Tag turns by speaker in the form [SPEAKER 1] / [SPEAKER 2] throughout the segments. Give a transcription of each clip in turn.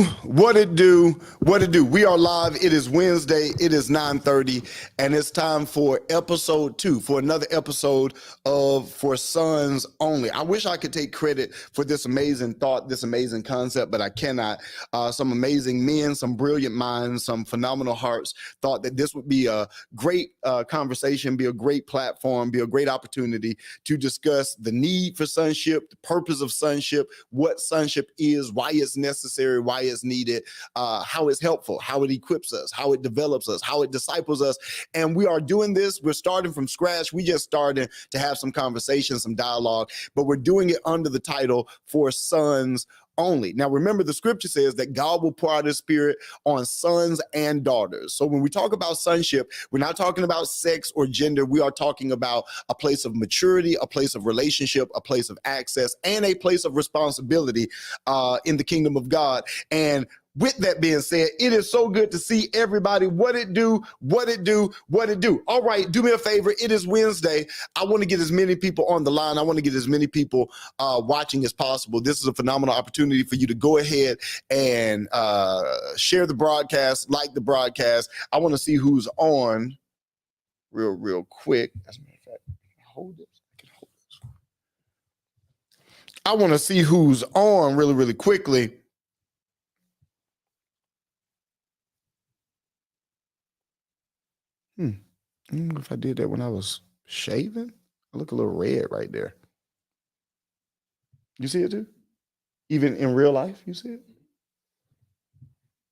[SPEAKER 1] do? What it do? What it do? We are live. It is Wednesday. It is 9:30, and it's time for episode 2, for another episode of For Sons Only. I wish I could take credit for this amazing thought, this amazing concept, but I cannot. Some amazing men, some brilliant minds, some phenomenal hearts thought that this would be a great conversation, be a great platform, be a great opportunity to discuss the need for sonship, the purpose of sonship, what sonship is, why it's necessary, why it's needed, how it's helpful, how it equips us, how it develops us, how it disciples us. And we are doing this. We're starting from scratch. We just started to have some conversation, some dialogue, but we're doing it under the title For Sons Only. Now, remember, the scripture says that God will pour out his spirit on sons and daughters. So when we talk about sonship, we're not talking about sex or gender. We are talking about a place of maturity, a place of relationship, a place of access, and a place of responsibility in the kingdom of God. And with that being said, it is so good to see everybody. What it do, what it do, what it do. All right, do me a favor. It is Wednesday. I want to get as many people on the line. I want to get as many people watching as possible. This is a phenomenal opportunity for you to go ahead and share the broadcast, like the broadcast. I want to see who's on real quick. As a matter of fact, hold this. I want to see who's on really quickly. I don't know if I did that when I was shaving. I look a little red right there. You see it too? Even in real life, you see it?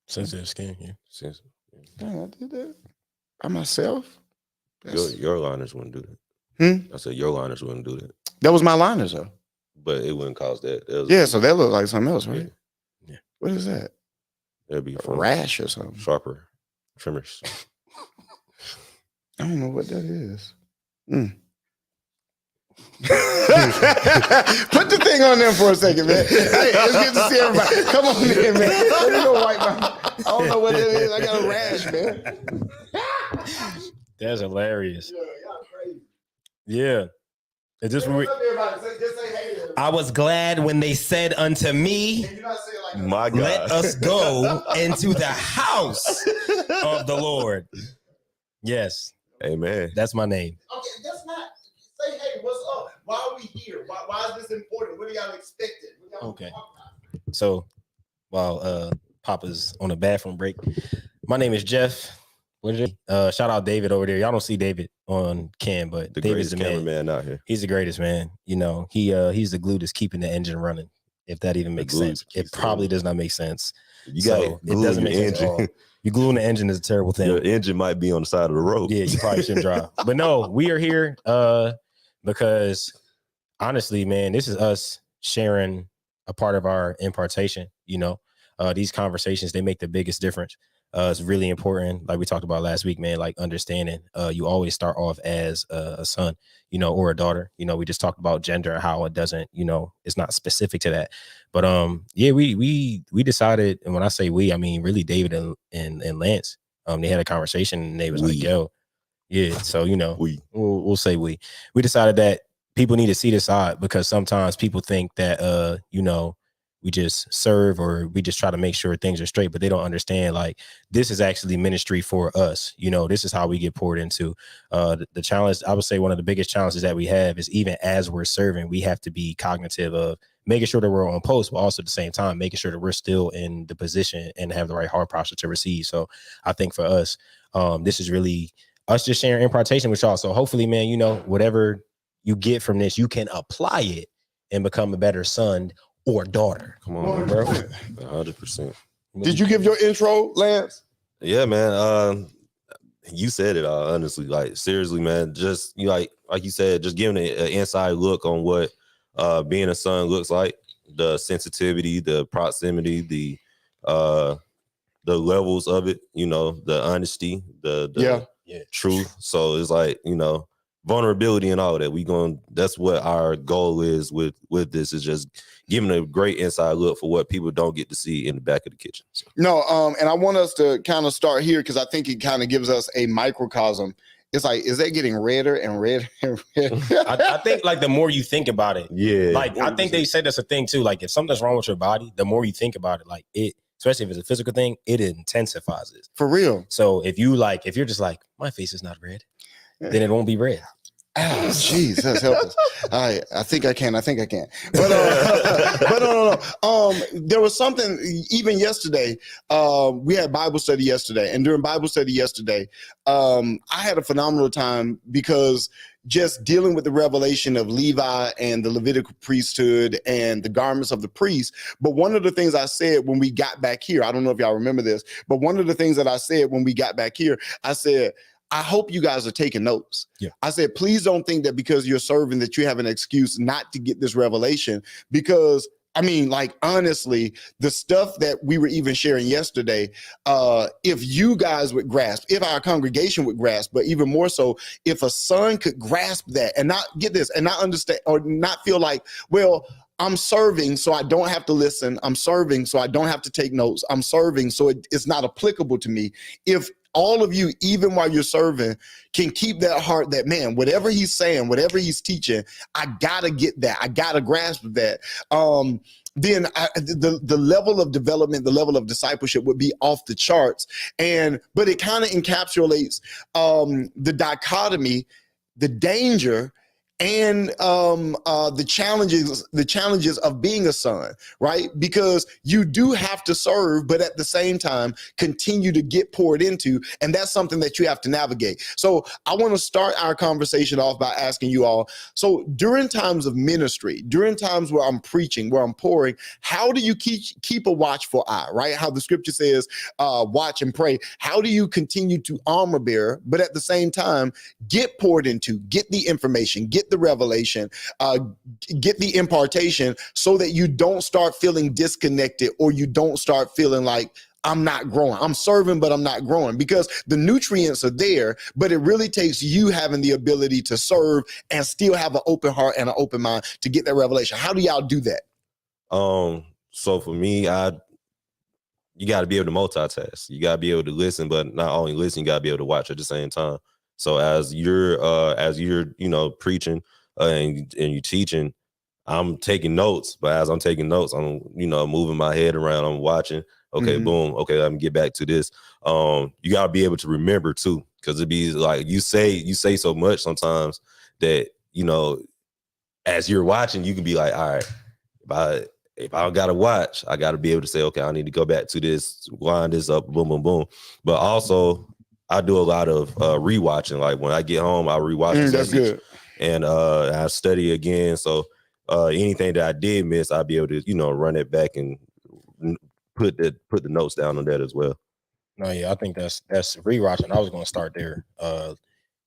[SPEAKER 2] Sensitive skin, yeah. Sensitive.
[SPEAKER 1] Dang, I did that by myself.
[SPEAKER 3] Your liners wouldn't do that. I said your liners wouldn't do that.
[SPEAKER 1] That was my liners though.
[SPEAKER 3] But it wouldn't cause that.
[SPEAKER 1] Yeah, so that looked like something else, right?
[SPEAKER 3] Yeah.
[SPEAKER 1] What is that?
[SPEAKER 3] That'd be
[SPEAKER 1] a rash or something.
[SPEAKER 3] Sharper trimmers.
[SPEAKER 1] I don't know what that is. Put the thing on there for a second, man. Hey, it's good to see everybody. Come on in, man. Let me go wipe my. I don't know what it is. I got a rash, man.
[SPEAKER 2] That's hilarious.
[SPEAKER 1] Yeah, y'all crazy.
[SPEAKER 2] Yeah. Is this
[SPEAKER 1] Hey, what's up, everybody? Just say hey to everybody.
[SPEAKER 4] I was glad when they said unto me,
[SPEAKER 1] Can you not say it like
[SPEAKER 3] My God.
[SPEAKER 4] let us go into the house of the Lord.
[SPEAKER 2] Yes,
[SPEAKER 3] Amen.
[SPEAKER 2] that's my name.
[SPEAKER 1] Okay, that's not. Say hey, what's up? Why are we here? Why is this important? What do y'all expect?
[SPEAKER 2] Okay. So while Papa's on a bathroom break, my name is Jeff. What is it? Shout out David over there. Y'all don't see David on cam, but
[SPEAKER 3] The
[SPEAKER 2] David's
[SPEAKER 3] greatest
[SPEAKER 2] the man.
[SPEAKER 3] cameraman out here.
[SPEAKER 2] He's the greatest, man. You know, he's the glue that's keeping the engine running. If that even makes
[SPEAKER 3] glue
[SPEAKER 2] sense,
[SPEAKER 3] keeps
[SPEAKER 2] it probably
[SPEAKER 3] the-
[SPEAKER 2] does not make sense.
[SPEAKER 3] You
[SPEAKER 2] So
[SPEAKER 3] got
[SPEAKER 2] it doesn't make sense at all. You gluing the engine is a terrible thing.
[SPEAKER 3] Your engine might be on the side of the road.
[SPEAKER 2] Yeah, you probably shouldn't drive. But no, we are here because honestly, man, this is us sharing a part of our impartation. You know, these conversations, they make the biggest difference. It's really important, like we talked about last week, man, like understanding you always start off as a son, you know, or a daughter. You know, we just talked about gender and how it doesn't, you know, it's not specific to that. But yeah, we decided, and when I say we, I mean really David and Lance. They had a conversation and they was like, yo, yeah. So, you know, we'll say we decided that people need to see this side, because sometimes people think that you know, we just serve or we just try to make sure things are straight, but they don't understand, like, this is actually ministry for us. You know, this is how we get poured into. The challenge, I would say one of the biggest challenges that we have is, even as we're serving, we have to be cognitive of making sure that we're on post, but also at the same time, making sure that we're still in the position and have the right heart posture to receive. So I think for us, this is really us just sharing impartation with y'all. So hopefully, man, you know, whatever you get from this, you can apply it and become a better son or daughter.
[SPEAKER 3] Come on, bro. 100%.
[SPEAKER 1] Did you give your intro, Lance?
[SPEAKER 3] Yeah, man. You said it all, honestly. Like, seriously, man. Just like you said, just giving an inside look on what being a son looks like, the sensitivity, the proximity, the levels of it, you know, the honesty, the truth. So it's like, you know, vulnerability and all that. That's what our goal is with this, is just giving a great inside look for what people don't get to see in the back of the kitchen. So.
[SPEAKER 1] No, and I want us to kind of start here, because I think it kind of gives us a microcosm. It's like, is that getting redder and redder and redder?
[SPEAKER 2] I think, like, the more you think about it,
[SPEAKER 3] yeah.
[SPEAKER 2] Like, I think they said that's a thing too. Like, if something's wrong with your body, the more you think about it, like, it especially if it's a physical thing, it intensifies it.
[SPEAKER 1] For real.
[SPEAKER 2] So if you're just like, my face is not red, then it won't be red.
[SPEAKER 1] Oh, jeez, that's helpless. I think I can. But no. There was something even yesterday. We had Bible study yesterday, and during Bible study yesterday, I had a phenomenal time because just dealing with the revelation of Levi and the Levitical priesthood and the garments of the priest. But one of the things I said when we got back here, I don't know if y'all remember this, but one of the things that I said when we got back here, I said, I hope you guys are taking notes.
[SPEAKER 2] Yeah.
[SPEAKER 1] I said, please don't think that because you're serving that you have an excuse not to get this revelation, because I mean, like, honestly, the stuff that we were even sharing yesterday, if you guys would grasp, if our congregation would grasp, but even more so, if a son could grasp that and not get this and not understand or not feel like, well, I'm serving so I don't have to listen. I'm serving so I don't have to take notes. I'm serving so it's not applicable to me. If all of you, even while you're serving, can keep that heart that, man, whatever he's saying, whatever he's teaching, I gotta get that. I gotta grasp that. Then the level of development, the level of discipleship would be off the charts. But it kind of encapsulates the dichotomy, the danger, and the challenges of being a son, right? Because you do have to serve, but at the same time, continue to get poured into. And that's something that you have to navigate. So I want to start our conversation off by asking you all, so during times of ministry, during times where I'm preaching, where I'm pouring, how do you keep a watchful eye, right? How the scripture says, watch and pray. How do you continue to armor bear, but at the same time, get poured into, get the information, get the revelation, get the impartation, so that you don't start feeling disconnected, or you don't start feeling like I'm not growing. I'm serving, but I'm not growing, because the nutrients are there, but it really takes you having the ability to serve and still have an open heart and an open mind to get that revelation. How do y'all do that?
[SPEAKER 3] So for me, you got to be able to multitask. You got to be able to listen, but not only listen, you got to be able to watch at the same time. So as you're preaching and you're teaching, I'm taking notes. But as I'm taking notes, I'm moving my head around. I'm watching. Okay, boom. Okay, let me get back to this. You gotta be able to remember too, because it'd be like you say so much sometimes that as you're watching, you can be like, all right, if I gotta watch, I gotta be able to say, okay, I need to go back to this, line this up, boom, boom, boom. But also, I do a lot of rewatching. Like when I get home, I rewatch.
[SPEAKER 1] That's good.
[SPEAKER 3] And I study again. So anything that I did miss, I'll be able to run it back and put the notes down on that as well.
[SPEAKER 2] No, yeah, I think that's rewatching. I was going to start there.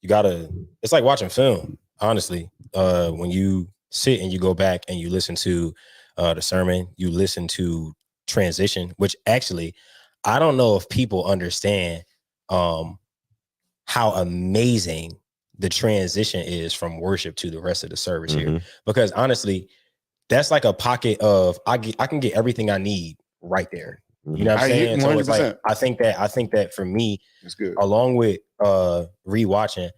[SPEAKER 2] It's like watching film, honestly. When you sit and you go back and you listen to the sermon, you listen to transition, which actually, I don't know if people understand how amazing the transition is from worship to the rest of the service here. Because honestly, that's like a pocket of, I can get everything I need right there. You know what I'm saying?
[SPEAKER 1] 100%.
[SPEAKER 2] So it's like, I think that for me,
[SPEAKER 1] it's good.
[SPEAKER 2] Along with rewatching,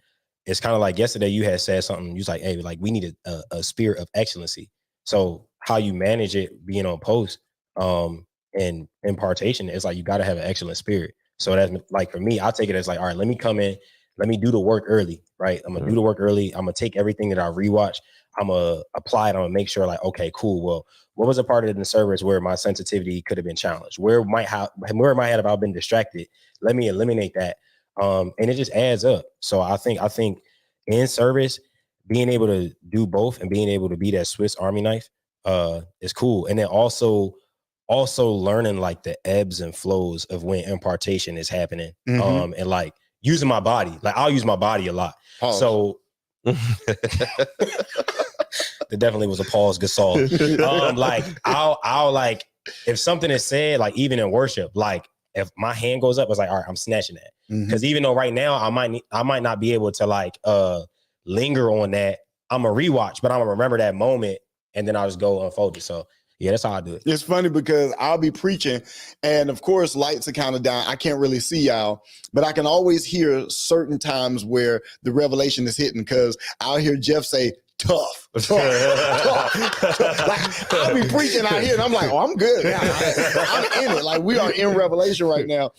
[SPEAKER 2] it's kind of like yesterday you had said something. You was like, hey, like we need a spirit of excellency. So how you manage it being on post and impartation, it's like you got to have an excellent spirit. So that's like, for me, I take it as like, all right, let me come in, let me do the work early, right? I'm gonna do the work early. I'm gonna take everything that I rewatch, I'm gonna apply it. I'm gonna make sure like, okay, cool. Well, what was a part of the service where my sensitivity could have been challenged? Where might have I been distracted? Let me eliminate that. And it just adds up. So I think in service, being able to do both and being able to be that Swiss Army knife is cool. And then also learning like the ebbs and flows of when impartation is happening. And like using my body. Like I'll use my body a lot. Pause. So there definitely was a pause, Gasol. Like I'll like, if something is said, like even in worship, like if my hand goes up, it's like, all right, I'm snatching that. Because even though right now I might not be able to like linger on that, I'm a rewatch, but I'm gonna remember that moment and then I'll just go unfold it. So yeah, that's how I do it.
[SPEAKER 1] It's funny because I'll be preaching and of course lights are kind of down. I can't really see y'all, but I can always hear certain times where the revelation is hitting, because I'll hear Jeff say, tough. Like, I'll be preaching out here and I'm like, oh, I'm good now. I'm in it. Like, we are in Revelation right now.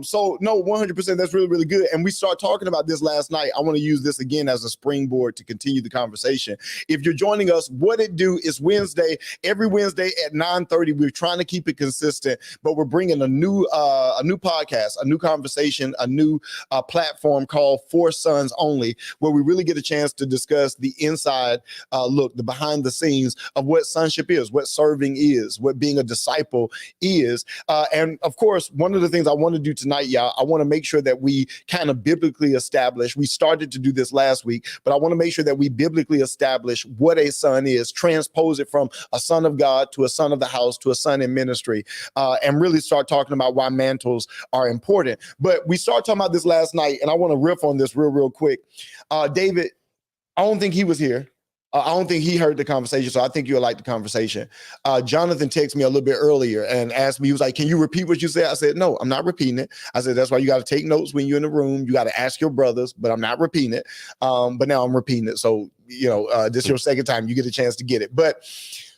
[SPEAKER 1] So no, 100%, that's really, really good. And we start talking about this last night. I want to use this again as a springboard to continue the conversation. If you're joining us, what it do is Wednesday, every Wednesday at 9:30, we're trying to keep it consistent, but we're bringing a new podcast, a new conversation, a new platform called For Sons Only, where we really get a chance to discuss the inside look, the behind the scenes of what sonship is, what serving is, what being a disciple is. And of course, one of the things I want to do tonight, y'all, I want to make sure that we kind of biblically establish, we started to do this last week, but I want to make sure that we biblically establish what a son is, transpose it from a son of God to a son of the house to a son in ministry, and really start talking about why mantles are important. But we started talking about this last night, and I want to riff on this real quick. David, I don't think he was here. I don't think he heard the conversation, so I think you'll like the conversation. Jonathan texted me a little bit earlier and asked me, he was like, can you repeat what you said? I said, no, I'm not repeating it. I said, that's why you got to take notes when you're in the room. You got to ask your brothers, but I'm not repeating it. But now I'm repeating it. So, this is your second time. You get a chance to get it. But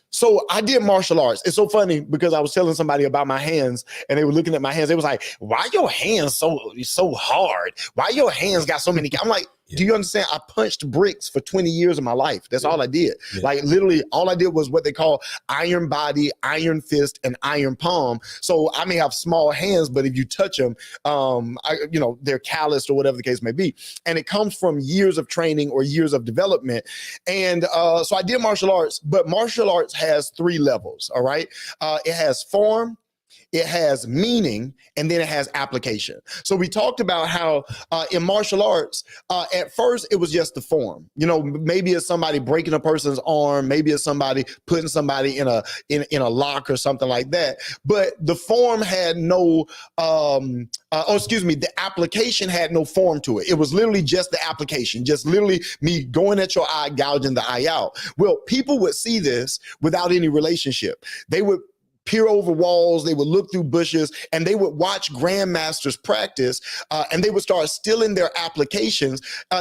[SPEAKER 1] so I did martial arts. It's so funny because I was telling somebody about my hands and they were looking at my hands. They was like, why your hands so hard? Why your hands got so many? I'm like, do you understand? I punched bricks for 20 years of my life. That's all I did. Like literally all I did was what they call iron body, iron fist, and iron palm. So I may have small hands, but if you touch them, they're calloused or whatever the case may be. And it comes from years of training or years of development. And so I did martial arts, but martial arts has 3 levels. All right. It has form, it has meaning, and then it has application. So we talked about how in martial arts, at first it was just the form. Maybe it's somebody breaking a person's arm, maybe it's somebody putting somebody in a lock or something like that. But the form had no, the application had no form to it. It was literally just the application, just literally me going at your eye, gouging the eye out. Well, people would see this without any relationship. They would peer over walls, they would look through bushes, and they would watch grandmasters practice, and they would start stealing their applications,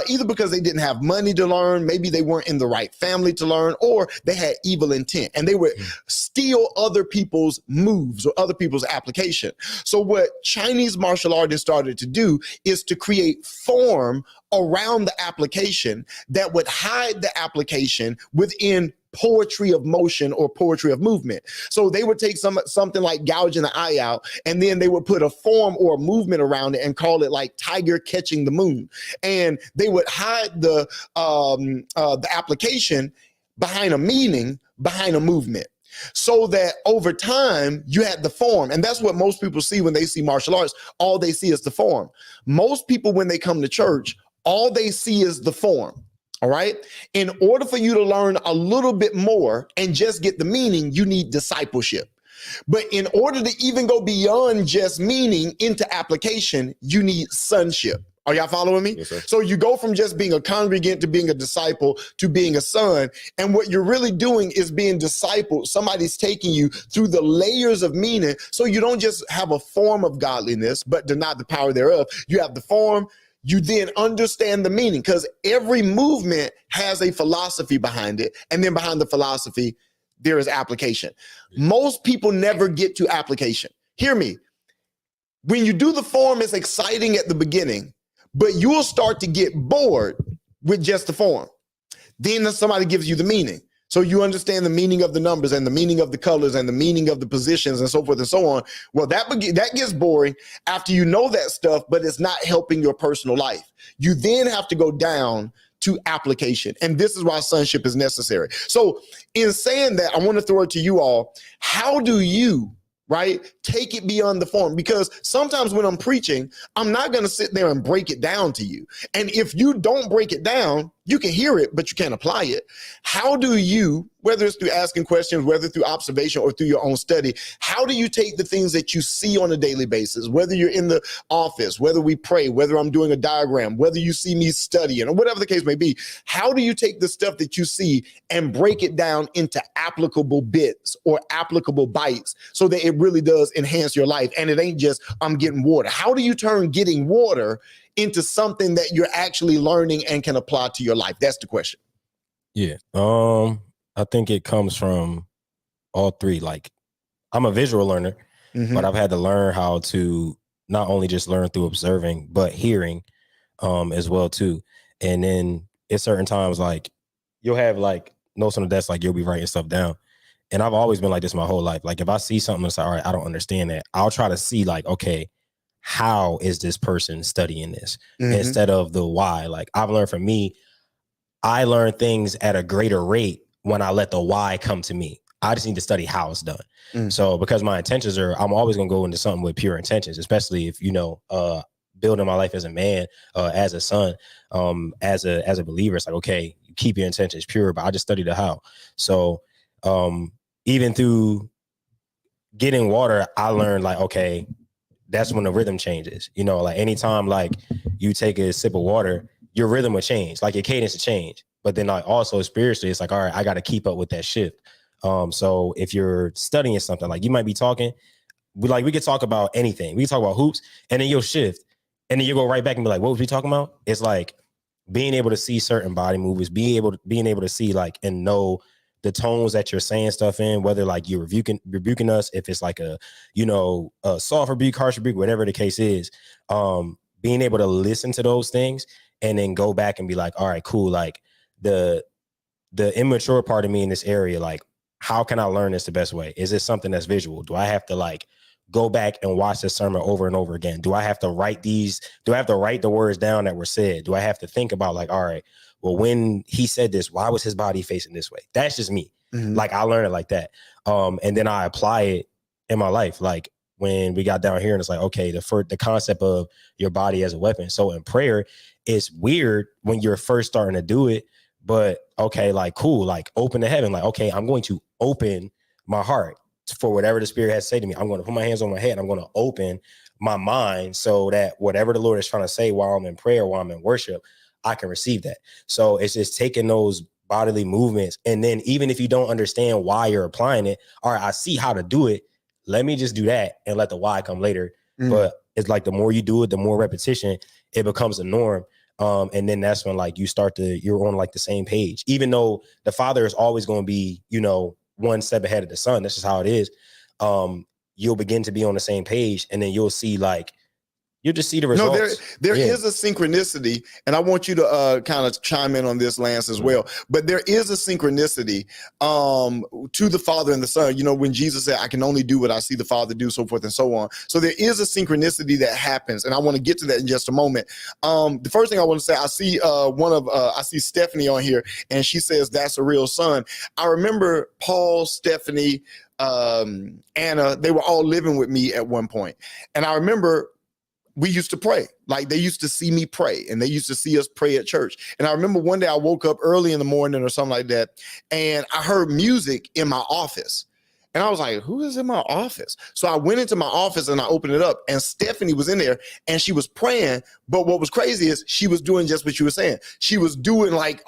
[SPEAKER 1] either because they didn't have money to learn, maybe they weren't in the right family to learn, or they had evil intent, and they would steal other people's moves or other people's application. So what Chinese martial artists started to do is to create form around the application that would hide the application within poetry of motion or poetry of movement. So they would take something like gouging the eye out, and then they would put a form or a movement around it and call it like tiger catching the moon. And they would hide the application behind a meaning, behind a movement. So that over time you had the form. And that's what most people see when they see martial arts. All they see is the form. Most people, when they come to church, all they see is the form. All right. In order for you to learn a little bit more and just get the meaning, you need discipleship. But in order to even go beyond just meaning into application, you need sonship. Are y'all following me?
[SPEAKER 3] Yes, sir.
[SPEAKER 1] So you go from just being a congregant to being a disciple to being a son. And what you're really doing is being discipled. Somebody's taking you through the layers of meaning. So you don't just have a form of godliness, but deny the power thereof. You have the form. You then understand the meaning, because every movement has a philosophy behind it. And then behind the philosophy, there is application. Most people never get to application. Hear me. When you do the form, it's exciting at the beginning, but you'll start to get bored with just the form. Then somebody gives you the meaning. So you understand the meaning of the numbers and the meaning of the colors and the meaning of the positions and so forth and so on. Well, that gets boring after you know that stuff, but it's not helping your personal life. You then have to go down to application. And this is why sonship is necessary. So in saying that, I want to throw it to you all. How do you, take it beyond the form? Because sometimes when I'm preaching, I'm not going to sit there and break it down to you. And if you don't break it down, you can hear it, but you can't apply it. How do you, whether it's through asking questions, whether through observation or through your own study, how do you take the things that you see on a daily basis, whether you're in the office, whether we pray, whether I'm doing a diagram, whether you see me studying or whatever the case may be, how do you take the stuff that you see and break it down into applicable bits or applicable bites so that it really does enhance your life? And it ain't just, I'm getting water. How do you turn getting water into something that you're actually learning and can apply to your life? That's the question.
[SPEAKER 2] Yeah. I think it comes from all three. Like, I'm a visual learner, but I've had to learn how to not only just learn through observing, but hearing as well too. And then at certain times, like you'll have like notes on the desk, like you'll be writing stuff down. And I've always been like this my whole life. Like if I see something that's like, all right, I don't understand that, I'll try to see like, okay, how is this person studying this instead of the why? Like I've learned from me, I learn things at a greater rate when I let the why come to me. I just need to study how it's done. So because my intentions are, I'm always going to go into something with pure intentions, especially if, building my life as a man, as a son, as a believer. It's like, okay, you keep your intentions pure, but I just study the how. So even through getting water, I learned like, okay, that's when the rhythm changes. Like anytime like you take a sip of water, your rhythm will change, like your cadence will change. But then like also spiritually, it's like, all right, I got to keep up with that shift. So if you're studying something, like you might be talking, we could talk about anything. We can talk about hoops and then you'll shift and then you go right back and be like, what was we talking about? It's like being able to see certain body movements, being able to see like and know the tones that you're saying stuff in, whether like you're rebuking us, if it's like a soft rebuke, harsh rebuke, whatever the case is, being able to listen to those things and then go back and be like, all right, cool. Like the immature part of me in this area, like, how can I learn this the best way? Is this something that's visual? Do I have to like go back and watch this sermon over and over again? Do I have to write the words down that were said? Do I have to think about like, all right, well, when he said this, why was his body facing this way? That's just me. Like I learned it like that. And then I apply it in my life. Like when we got down here and it's like, okay, the concept of your body as a weapon. So in prayer, it's weird when you're first starting to do it, but okay, like cool, like open to heaven. Like, okay, I'm going to open my heart for whatever the Spirit has to say to me. I'm going to put my hands on my head. I'm going to open my mind so that whatever the Lord is trying to say while I'm in prayer, while I'm in worship, I can receive that. So it's just taking those bodily movements. And then even if you don't understand why you're applying it, all right, I see how to do it. Let me just do that and let the why come later. But it's like the more you do it, the more repetition, it becomes a norm. And then that's when like you're on like the same page, even though the Father is always going to be, one step ahead of the Son. This is how it is. You'll begin to be on the same page, and then you'll see like you'll just see the results.
[SPEAKER 1] No, there is a synchronicity, and I want you to kind of chime in on this, Lance, as well. But there is a synchronicity to the Father and the Son. When Jesus said, I can only do what I see the Father do, so forth and so on. So there is a synchronicity that happens, and I want to get to that in just a moment. The first thing I want to say, I see I see Stephanie on here, and she says that's a real son. I remember Paul, Stephanie, Anna, they were all living with me at one point. And I remember we used to pray. Like they used to see me pray and they used to see us pray at church. And I remember one day I woke up early in the morning or something like that, and I heard music in my office. And I was like, who is in my office? So I went into my office and I opened it up, and Stephanie was in there and she was praying. But what was crazy is she was doing just what you were saying. She was doing like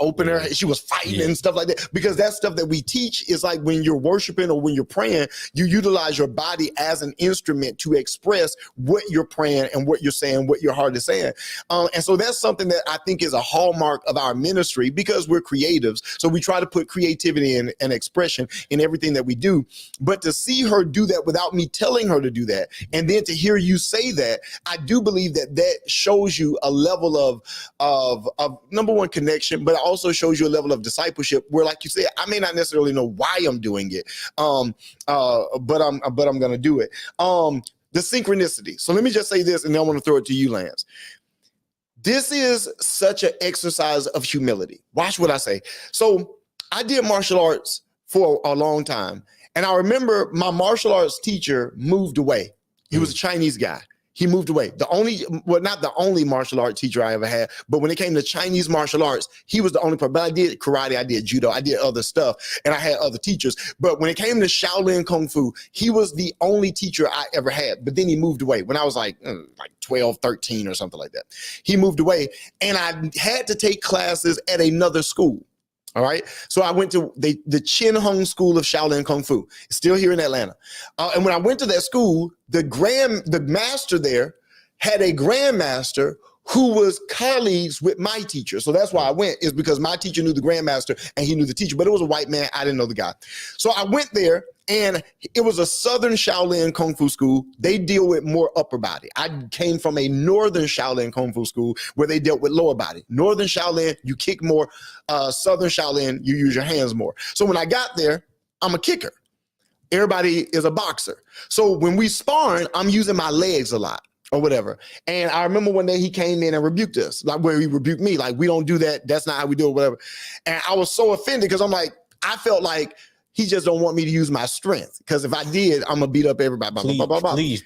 [SPEAKER 1] she was fighting and stuff like that, because that stuff that we teach is like when you're worshiping or when you're praying, you utilize your body as an instrument to express what you're praying and what you're saying, what your heart is saying. And so that's something that I think is a hallmark of our ministry, because we're creatives. So we try to put creativity and expression in everything that we do. But to see her do that without me telling her to do that, and then to hear you say that, I do believe that shows you a level of number one, connection, but it also shows you a level of discipleship where, like you said, I may not necessarily know why I'm doing it, but I'm going to do it. The synchronicity. So let me just say this, and then I want to throw it to you, Lance. This is such an exercise of humility. Watch what I say. So I did martial arts for a long time. And I remember my martial arts teacher moved away. He was a Chinese guy. He moved away. Not the only martial art teacher I ever had, but when it came to Chinese martial arts, he was the only person. But I did karate, I did judo, I did other stuff, and I had other teachers. But when it came to Shaolin Kung Fu, he was the only teacher I ever had. But then he moved away when I was like 12, 13 or something like that. He moved away, and I had to take classes at another school. All right. So I went to the Chin Hung School of Shaolin Kung Fu. It's still here in Atlanta. And when I went to that school, the master there had a grandmaster who was colleagues with my teacher. So that's why I went, is because my teacher knew the grandmaster and he knew the teacher, but it was a white man. I didn't know the guy. So I went there, and it was a Southern Shaolin Kung Fu school. They deal with more upper body. I came from a Northern Shaolin Kung Fu school where they dealt with lower body. Northern Shaolin, you kick more. Southern Shaolin, you use your hands more. So when I got there, I'm a kicker. Everybody is a boxer. So when we sparring, I'm using my legs a lot, or whatever. And I remember one day he came in and rebuked us, like where he rebuked me, like, we don't do that. That's not how we do it, whatever. And I was so offended because I'm like, I felt like he just don't want me to use my strength. Because if I did, I'm gonna beat up everybody.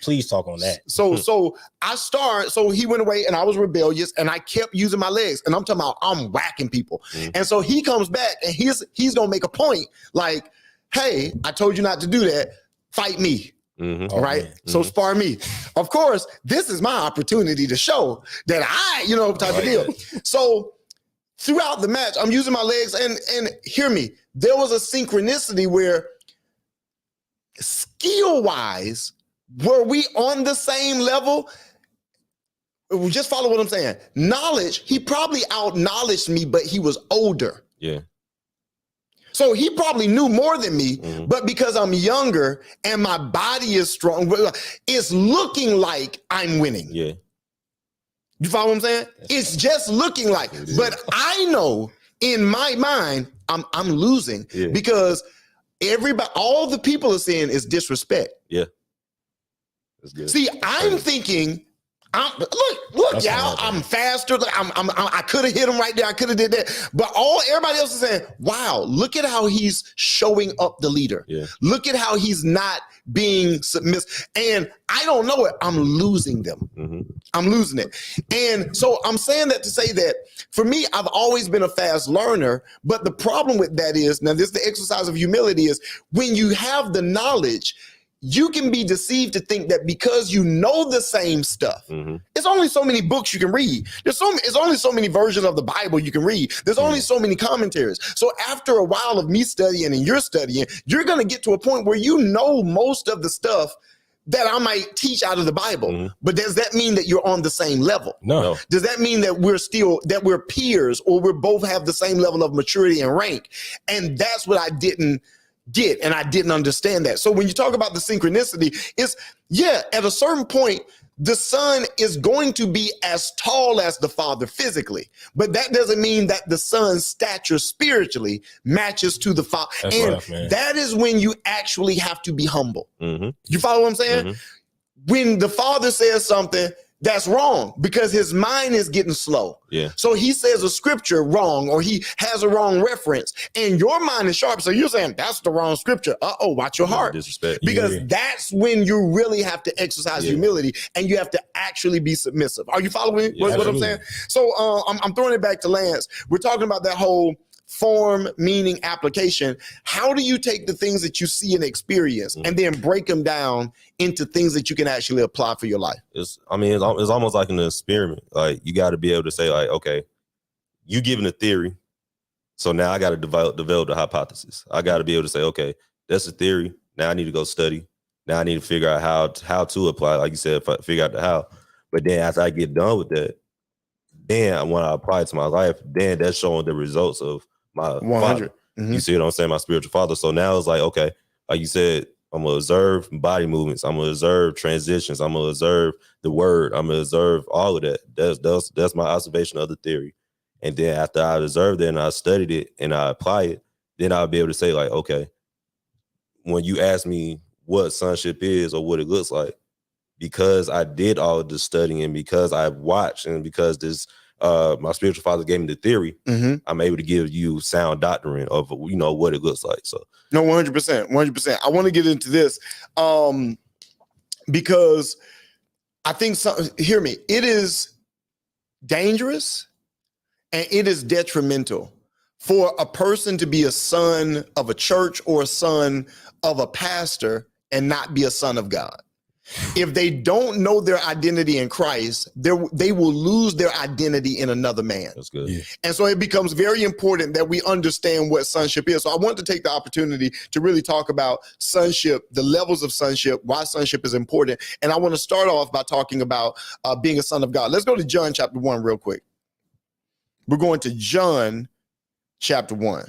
[SPEAKER 2] Please talk on that.
[SPEAKER 1] So he went away and I was rebellious and I kept using my legs. And I'm talking about I'm whacking people. And so he comes back and he's gonna make a point like, hey, I told you not to do that. Fight me. All right. So spar me. Of course, this is my opportunity to show that type of deal. So throughout the match, I'm using my legs and hear me. There was a synchronicity where skill wise, were we on the same level? Just follow what I'm saying. Knowledge, he probably out-knowledged me, but he was older.
[SPEAKER 3] Yeah.
[SPEAKER 1] So he probably knew more than me, but because I'm younger and my body is strong, it's looking like I'm winning.
[SPEAKER 3] Yeah.
[SPEAKER 1] You follow what I'm saying? It's just looking like, but I know in my mind, I'm losing because all the people are saying is disrespect.
[SPEAKER 3] Yeah. That's good.
[SPEAKER 1] See, I'm thinking, look, y'all, I'm faster. I could have hit him right there. I could have did that. But everybody else is saying, wow, look at how he's showing up the leader.
[SPEAKER 3] Yeah.
[SPEAKER 1] Look at how he's not being submissive. And I don't know it. I'm losing them. I'm losing it. And so I'm saying that to say that for me, I've always been a fast learner. But the problem with that is, now this is the exercise of humility, is when you have the knowledge, you can be deceived to think that because you know the same stuff, it's only so many books you can read. It's only so many versions of the Bible you can read. There's only so many commentaries. So after a while of me studying and you're studying, you're going to get to a point where you know most of the stuff that I might teach out of the Bible. But does that mean that you're on the same level?
[SPEAKER 2] No.
[SPEAKER 1] Does that mean that we're peers, or we both have the same level of maturity and rank? And that's what I didn't get, and I didn't understand that. So when you talk about the synchronicity, at a certain point, the son is going to be as tall as the father physically, but that doesn't mean that the son's stature spiritually matches to the father. And that is when you actually have to be humble. You follow what I'm saying? When the father says something that's wrong because his mind is getting slow.
[SPEAKER 3] Yeah.
[SPEAKER 1] So he says a scripture wrong, or he has a wrong reference, and your mind is sharp. So you're saying that's the wrong scripture. Watch your heart.
[SPEAKER 3] Disrespect.
[SPEAKER 1] Because that's when you really have to exercise humility, and you have to actually be submissive. Are you following what I'm saying? So I'm throwing it back to Lance. We're talking about that whole form, meaning, application. How do you take the things that you see and experience and then break them down into things that you can actually apply for your life?
[SPEAKER 3] It's almost like an experiment. Like, you got to be able to say, like, okay, you giving a theory, so now I got to develop the hypothesis. I got to be able to say, okay, that's a theory. Now I need to go study. Now I need to figure out how to apply, like you said, figure out the how. But then after I get done with that, then when I apply it to my life, then that's showing the results of my 100. You see what I'm saying? My spiritual father. So now it's like, okay, like you said, I'm going to observe body movements. I'm going to observe transitions. I'm going to observe the word. I'm going to observe all of that. That's my observation of the theory. And then after I observed it and I studied it and I apply it, then I'll be able to say, like, okay, when you ask me what sonship is or what it looks like, because I did all of the studying and because I've watched and because this my spiritual father gave me the theory, I'm able to give you sound doctrine of what it looks like. So
[SPEAKER 1] no, 100%. I want to get into this because I think hear me, it is dangerous and it is detrimental for a person to be a son of a church or a son of a pastor and not be a son of God. If they don't know their identity in Christ, they will lose their identity in another man.
[SPEAKER 3] That's good.
[SPEAKER 2] Yeah.
[SPEAKER 1] And so it becomes very important that we understand what sonship is. So I want to take the opportunity to really talk about sonship, the levels of sonship, why sonship is important. And I want to start off by talking about being a son of God. Let's go to John chapter 1 real quick. We're going to John chapter 1.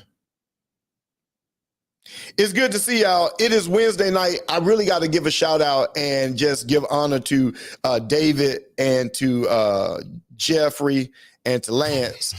[SPEAKER 1] It's good to see y'all. It is Wednesday night. I really got to give a shout out and just give honor to David and to Jeffrey and to Lance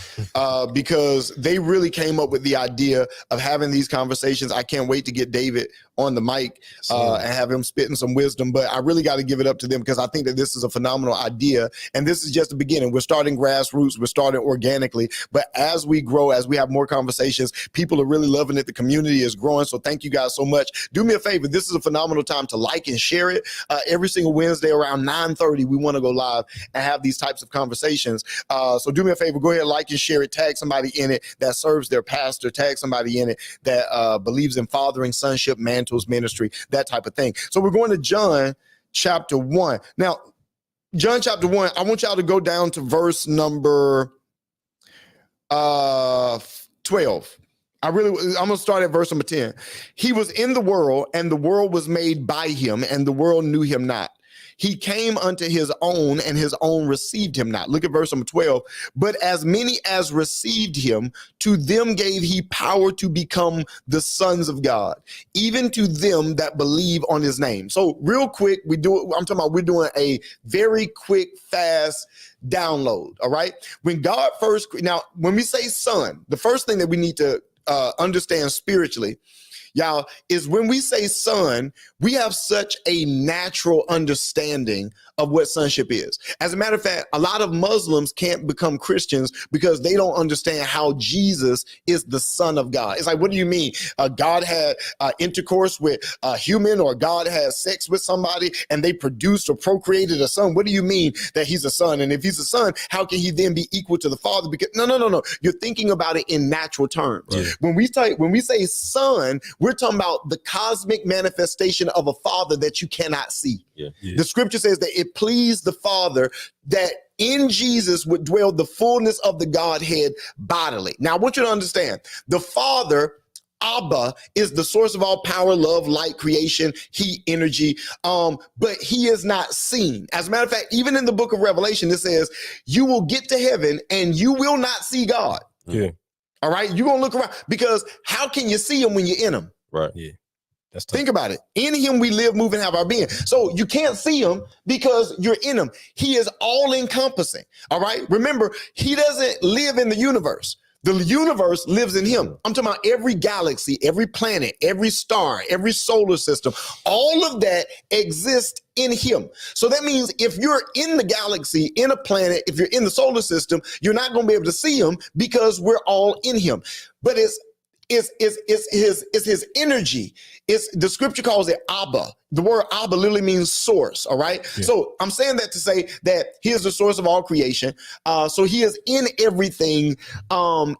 [SPEAKER 1] because they really came up with the idea of having these conversations. I can't wait to get David on the mic and have him spitting some wisdom, but I really got to give it up to them because I think that this is a phenomenal idea. And this is just the beginning. We're starting grassroots. We're starting organically. But as we grow, as we have more conversations, people are really loving it. The community is growing. So thank you guys so much. Do me a favor. This is a phenomenal time to like and share it. Every single Wednesday around 9:30, we want to go live and have these types of conversations. So do me a favor. Go ahead, like and share it. Tag somebody in it that serves their pastor. Tag somebody in it that believes in fathering, sonship, mantles, ministry, that type of thing. So we're going to John chapter 1. Now, John chapter 1, I want y'all to go down to verse number 12. I'm going to start at verse number 10. He was in the world, and the world was made by him, and the world knew him not. He came unto his own, and his own received him not. Look at verse number 12. But as many as received him, to them gave he power to become the sons of God, even to them that believe on his name. So real quick, we're doing a very quick, fast download. All right. When God first, now, when we say son, the first thing that we need to understand spiritually, y'all, is when we say son, we have such a natural understanding of what sonship is. As a matter of fact, a lot of Muslims can't become Christians because they don't understand how Jesus is the Son of God. It's like, what do you mean? God had intercourse with a human, or God has sex with somebody and they produced or procreated a son. What do you mean that he's a son? And if he's a son, how can he then be equal to the Father? Because no. You're thinking about it in natural terms. Right. When we say son, we're talking about the cosmic manifestation of a Father that you cannot see. Yeah. The scripture says that it pleased the Father that in Jesus would dwell the fullness of the Godhead bodily. Now, I want you to understand, the Father, Abba, is the source of all power, love, light, creation, heat, energy, but he is not seen. As a matter of fact, even in the book of Revelation, it says, you will get to heaven and you will not see God.
[SPEAKER 2] Yeah.
[SPEAKER 1] All right? You're going to look around, because how can you see him when you're in him?
[SPEAKER 3] Right.
[SPEAKER 2] Yeah. That's tough.
[SPEAKER 1] Think about it. In him we live, move, and have our being. So you can't see him because you're in him. He is all encompassing. All right. Remember, he doesn't live in the universe. The universe lives in him. I'm talking about every galaxy, every planet, every star, every solar system. All of that exists in him. So that means if you're in the galaxy, in a planet, if you're in the solar system, you're not going to be able to see him because we're all in him. But it's his energy. It's, the scripture calls it Abba. The word Abba literally means source. All right. Yeah. So I'm saying that to say that he is the source of all creation. So he is in everything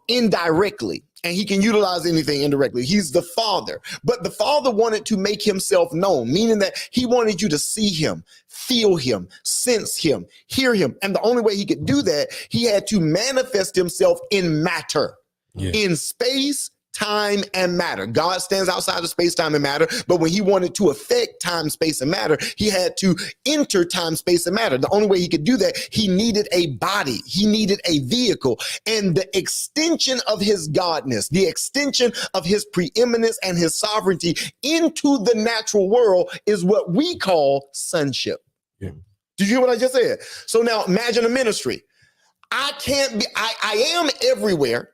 [SPEAKER 1] indirectly, and he can utilize anything indirectly. He's the Father, but the Father wanted to make himself known, meaning that he wanted you to see him, feel him, sense him, hear him. And the only way he could do that, he had to manifest himself in matter, in space, time, and matter. God stands outside of space, time, and matter. But when he wanted to affect time, space, and matter, he had to enter time, space, and matter. The only way he could do that, he needed a body. He needed a vehicle. And the extension of his godness, the extension of his preeminence and his sovereignty into the natural world is what we call sonship. Yeah. Did you hear what I just said? So now imagine a ministry. I am everywhere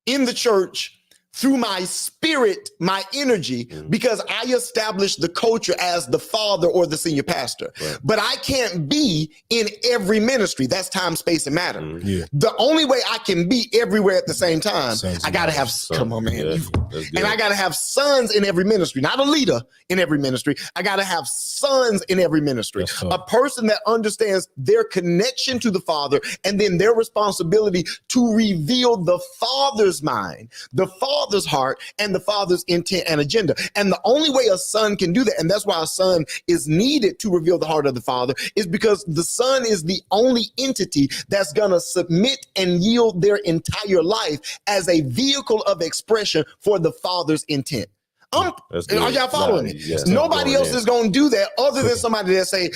[SPEAKER 1] in the church through my spirit, my energy, because I established the culture as the father or the senior pastor. Right. But I can't be in every ministry. That's time, space, and matter. Yeah. The only way I can be everywhere at the same time, I got to have, come on, man. Yeah, and I got to have sons in every ministry, not a leader in every ministry. I got to have sons in every ministry. A person that understands their connection to the Father and then their responsibility to reveal the Father's mind, the Father Father's heart and the Father's intent and agenda. And the only way a son can do that, and that's why a son is needed to reveal the heart of the Father, is because the Son is the only entity that's going to submit and yield their entire life as a vehicle of expression for the Father's intent. Are y'all following me?
[SPEAKER 3] Yes,
[SPEAKER 1] Nobody else is going to do that other than somebody that say,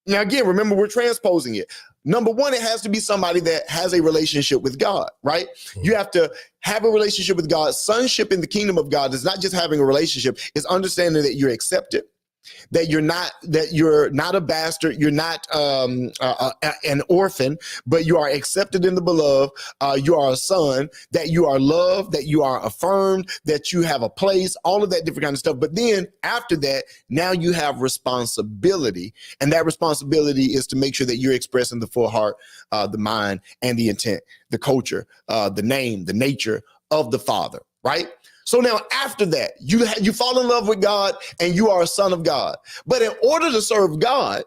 [SPEAKER 1] now again, remember, we're transposing it. Number one, it has to be somebody that has a relationship with God, right? You have to have a relationship with God. Sonship in the kingdom of God is not just having a relationship, it's understanding that you're accepted, that you're not a bastard, you're not an orphan, but you are accepted in the beloved. You are a son, that you are loved, that you are affirmed, that you have a place, all of that different kind of stuff. But then after that, now you have responsibility, and that responsibility is to make sure that you're expressing the full heart, the mind, and the intent, the culture, the name, the nature of the Father, right? So now after that, you fall in love with God and you are a son of God. But in order to serve God,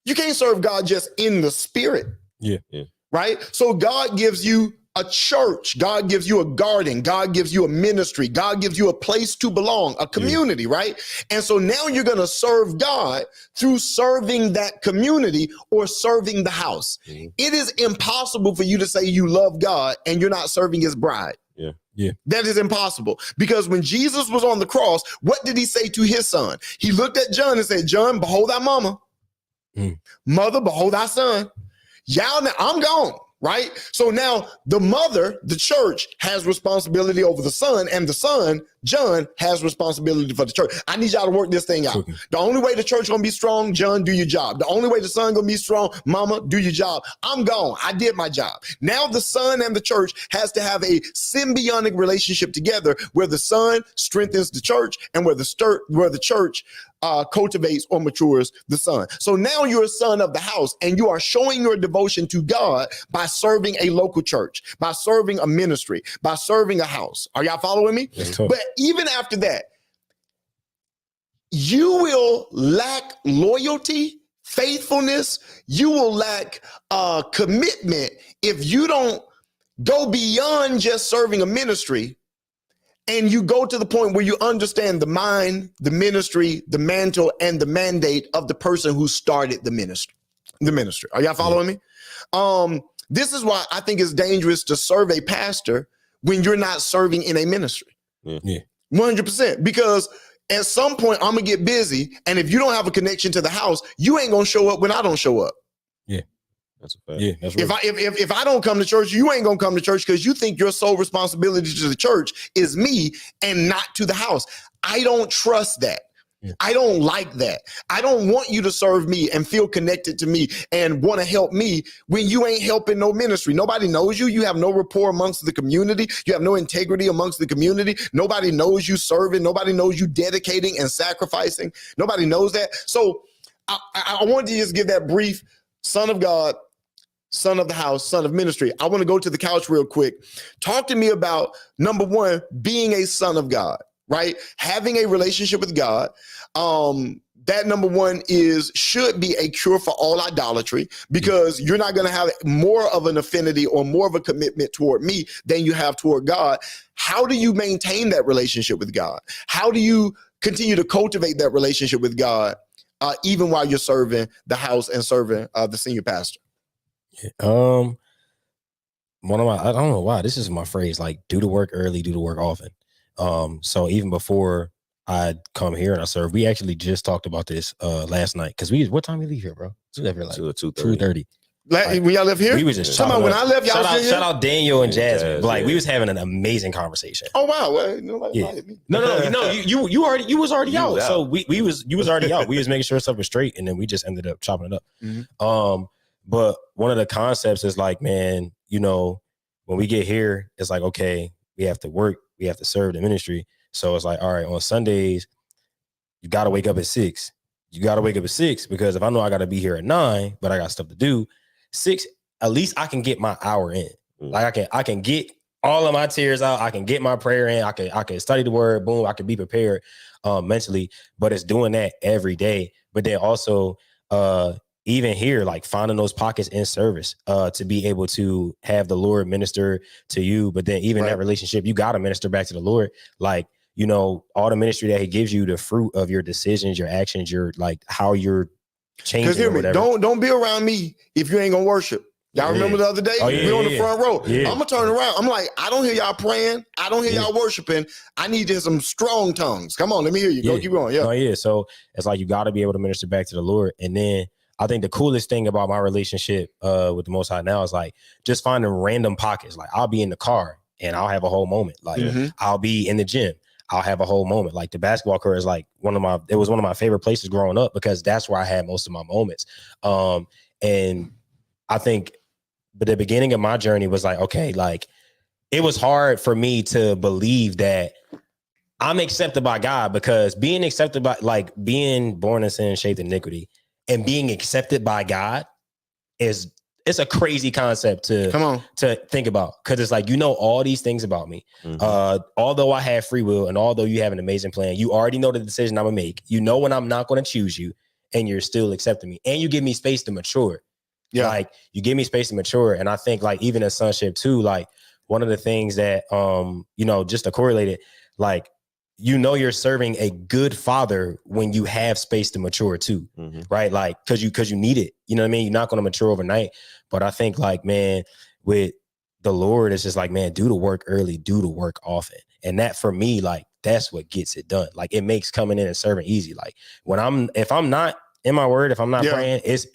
[SPEAKER 1] you can't serve God just in the spirit.
[SPEAKER 2] Yeah.
[SPEAKER 1] Right? So God gives you a church. God gives you a garden. God gives you a ministry. God gives you a place to belong, a community, right? And so now you're going to serve God through serving that community or serving the house. It is impossible for you to say you love God and you're not serving his bride.
[SPEAKER 2] Yeah.
[SPEAKER 1] That is impossible, because when Jesus was on the cross, what did he say to his son? He looked at John and said, John, behold thy mama. Mother, behold thy son. Y'all, now I'm gone. Right? So now the mother, the church, has responsibility over the son, and the son, John, has responsibility for the church. I need y'all to work this thing out. The only way the church gonna be strong, John, do your job. The only way the son gonna be strong, mama, do your job. I'm gone. I did my job. Now the son and the church has to have a symbiotic relationship together, where the son strengthens the church and where the church cultivates or matures the son. So now you're a son of the house, and you are showing your devotion to God by serving a local church, by serving a ministry, by serving a house. Are y'all following me? But even after that, you will lack loyalty, faithfulness. You will lack commitment if you don't go beyond just serving a ministry, and you go to the point where you understand the mind, the ministry, the mantle, and the mandate of the person who started the ministry. Are y'all following me? This is why I think it's dangerous to serve a pastor when you're not serving in a ministry. 100%. Because at some point I'm gonna get busy, and if you don't have a connection to the house, you ain't gonna show up when I don't show up.
[SPEAKER 3] That's a fact.
[SPEAKER 2] Yeah, that's right.
[SPEAKER 1] If I don't come to church, you ain't gonna come to church because you think your sole responsibility to the church is me and not to the house. I don't trust that. I don't like that. I don't want you to serve me and feel connected to me and want to help me when you ain't helping no ministry. Nobody knows you. You have no rapport amongst the community. You have no integrity amongst the community. Nobody knows you serving. Nobody knows you dedicating and sacrificing. Nobody knows that. So I wanted to just give that brief son of God, son of the house, son of ministry. I want to go to the couch real quick. Talk to me about, number one, being a son of God, right? Having a relationship with God. That number one should be a cure for all idolatry, because you're not going to have more of an affinity or more of a commitment toward me than you have toward God. How do you maintain that relationship with God? How do you continue to cultivate that relationship with God, even while you're serving the house and serving the senior pastor?
[SPEAKER 2] One of my, I don't know why this is my phrase, like do the work early, do the work often. So even before I come here and I serve, we actually just talked about this last night, because what time we leave here, bro? We left here like 2:30.
[SPEAKER 1] When y'all live here,
[SPEAKER 2] we was just
[SPEAKER 1] talking about when I left, y'all
[SPEAKER 2] shout out Daniel and Jasmine. Like we was having an amazing conversation.
[SPEAKER 1] Oh wow, well,
[SPEAKER 2] No, you was already out. So you was already out. We was making sure stuff was straight, and then we just ended up chopping it up.
[SPEAKER 1] Mm-hmm.
[SPEAKER 2] But one of the concepts is like, man, when we get here, it's like, okay, we have to work, we have to serve the ministry. So it's like, all right, on Sundays, you got to wake up at 6. You got to wake up at 6, because if I know I got to be here at 9, but I got stuff to do, 6, at least I can get my hour in. Like I can get all of my tears out. I can get my prayer in. I can study the word. Boom. I can be prepared mentally, but it's doing that every day. But then also, even here, like finding those pockets in service, to be able to have the Lord minister to you, but then even that relationship, you got to minister back to the Lord. Like, you know, all the ministry that he gives you, the fruit of your decisions, your actions, your like how you're changing. Because
[SPEAKER 1] hear me, don't be around me if you ain't gonna worship. Y'all remember the other day? We on the front row. I'm gonna turn around. I'm like, I don't hear y'all praying. I don't hear y'all worshiping. I need some strong tongues. Come on, let me hear you. Go keep going. Yeah.
[SPEAKER 2] So it's like you got to be able to minister back to the Lord. And then I think the coolest thing about my relationship with the Most High now is like just finding random pockets. Like I'll be in the car and I'll have a whole moment. Like I'll be in the gym. I'll have a whole moment. Like the basketball court is like it was one of my favorite places growing up because that's where I had most of my moments. And I think, but the beginning of my journey was like, okay, like it was hard for me to believe that I'm accepted by God, because being accepted by, like being born in sin and shaped in iniquity and being accepted by God it's a crazy concept to think about, because it's like, you know, all these things about me. Although I have free will and although you have an amazing plan, you already know the decision I'm gonna make. You know when I'm not going to choose you, and you're still accepting me, and you give me space to mature. Like you give me space to mature. And I think like even as Sunship too, like one of the things that you know, just to correlate it, like, you know, you're serving a good father when you have space to mature too, right? Like, cause you need it. You know what I mean? You're not going to mature overnight. But I think like, man, with the Lord, it's just like, man, do the work early, do the work often. And that for me, like, that's what gets it done. Like it makes coming in and serving easy. Like if I'm not in my word, if I'm not praying, it's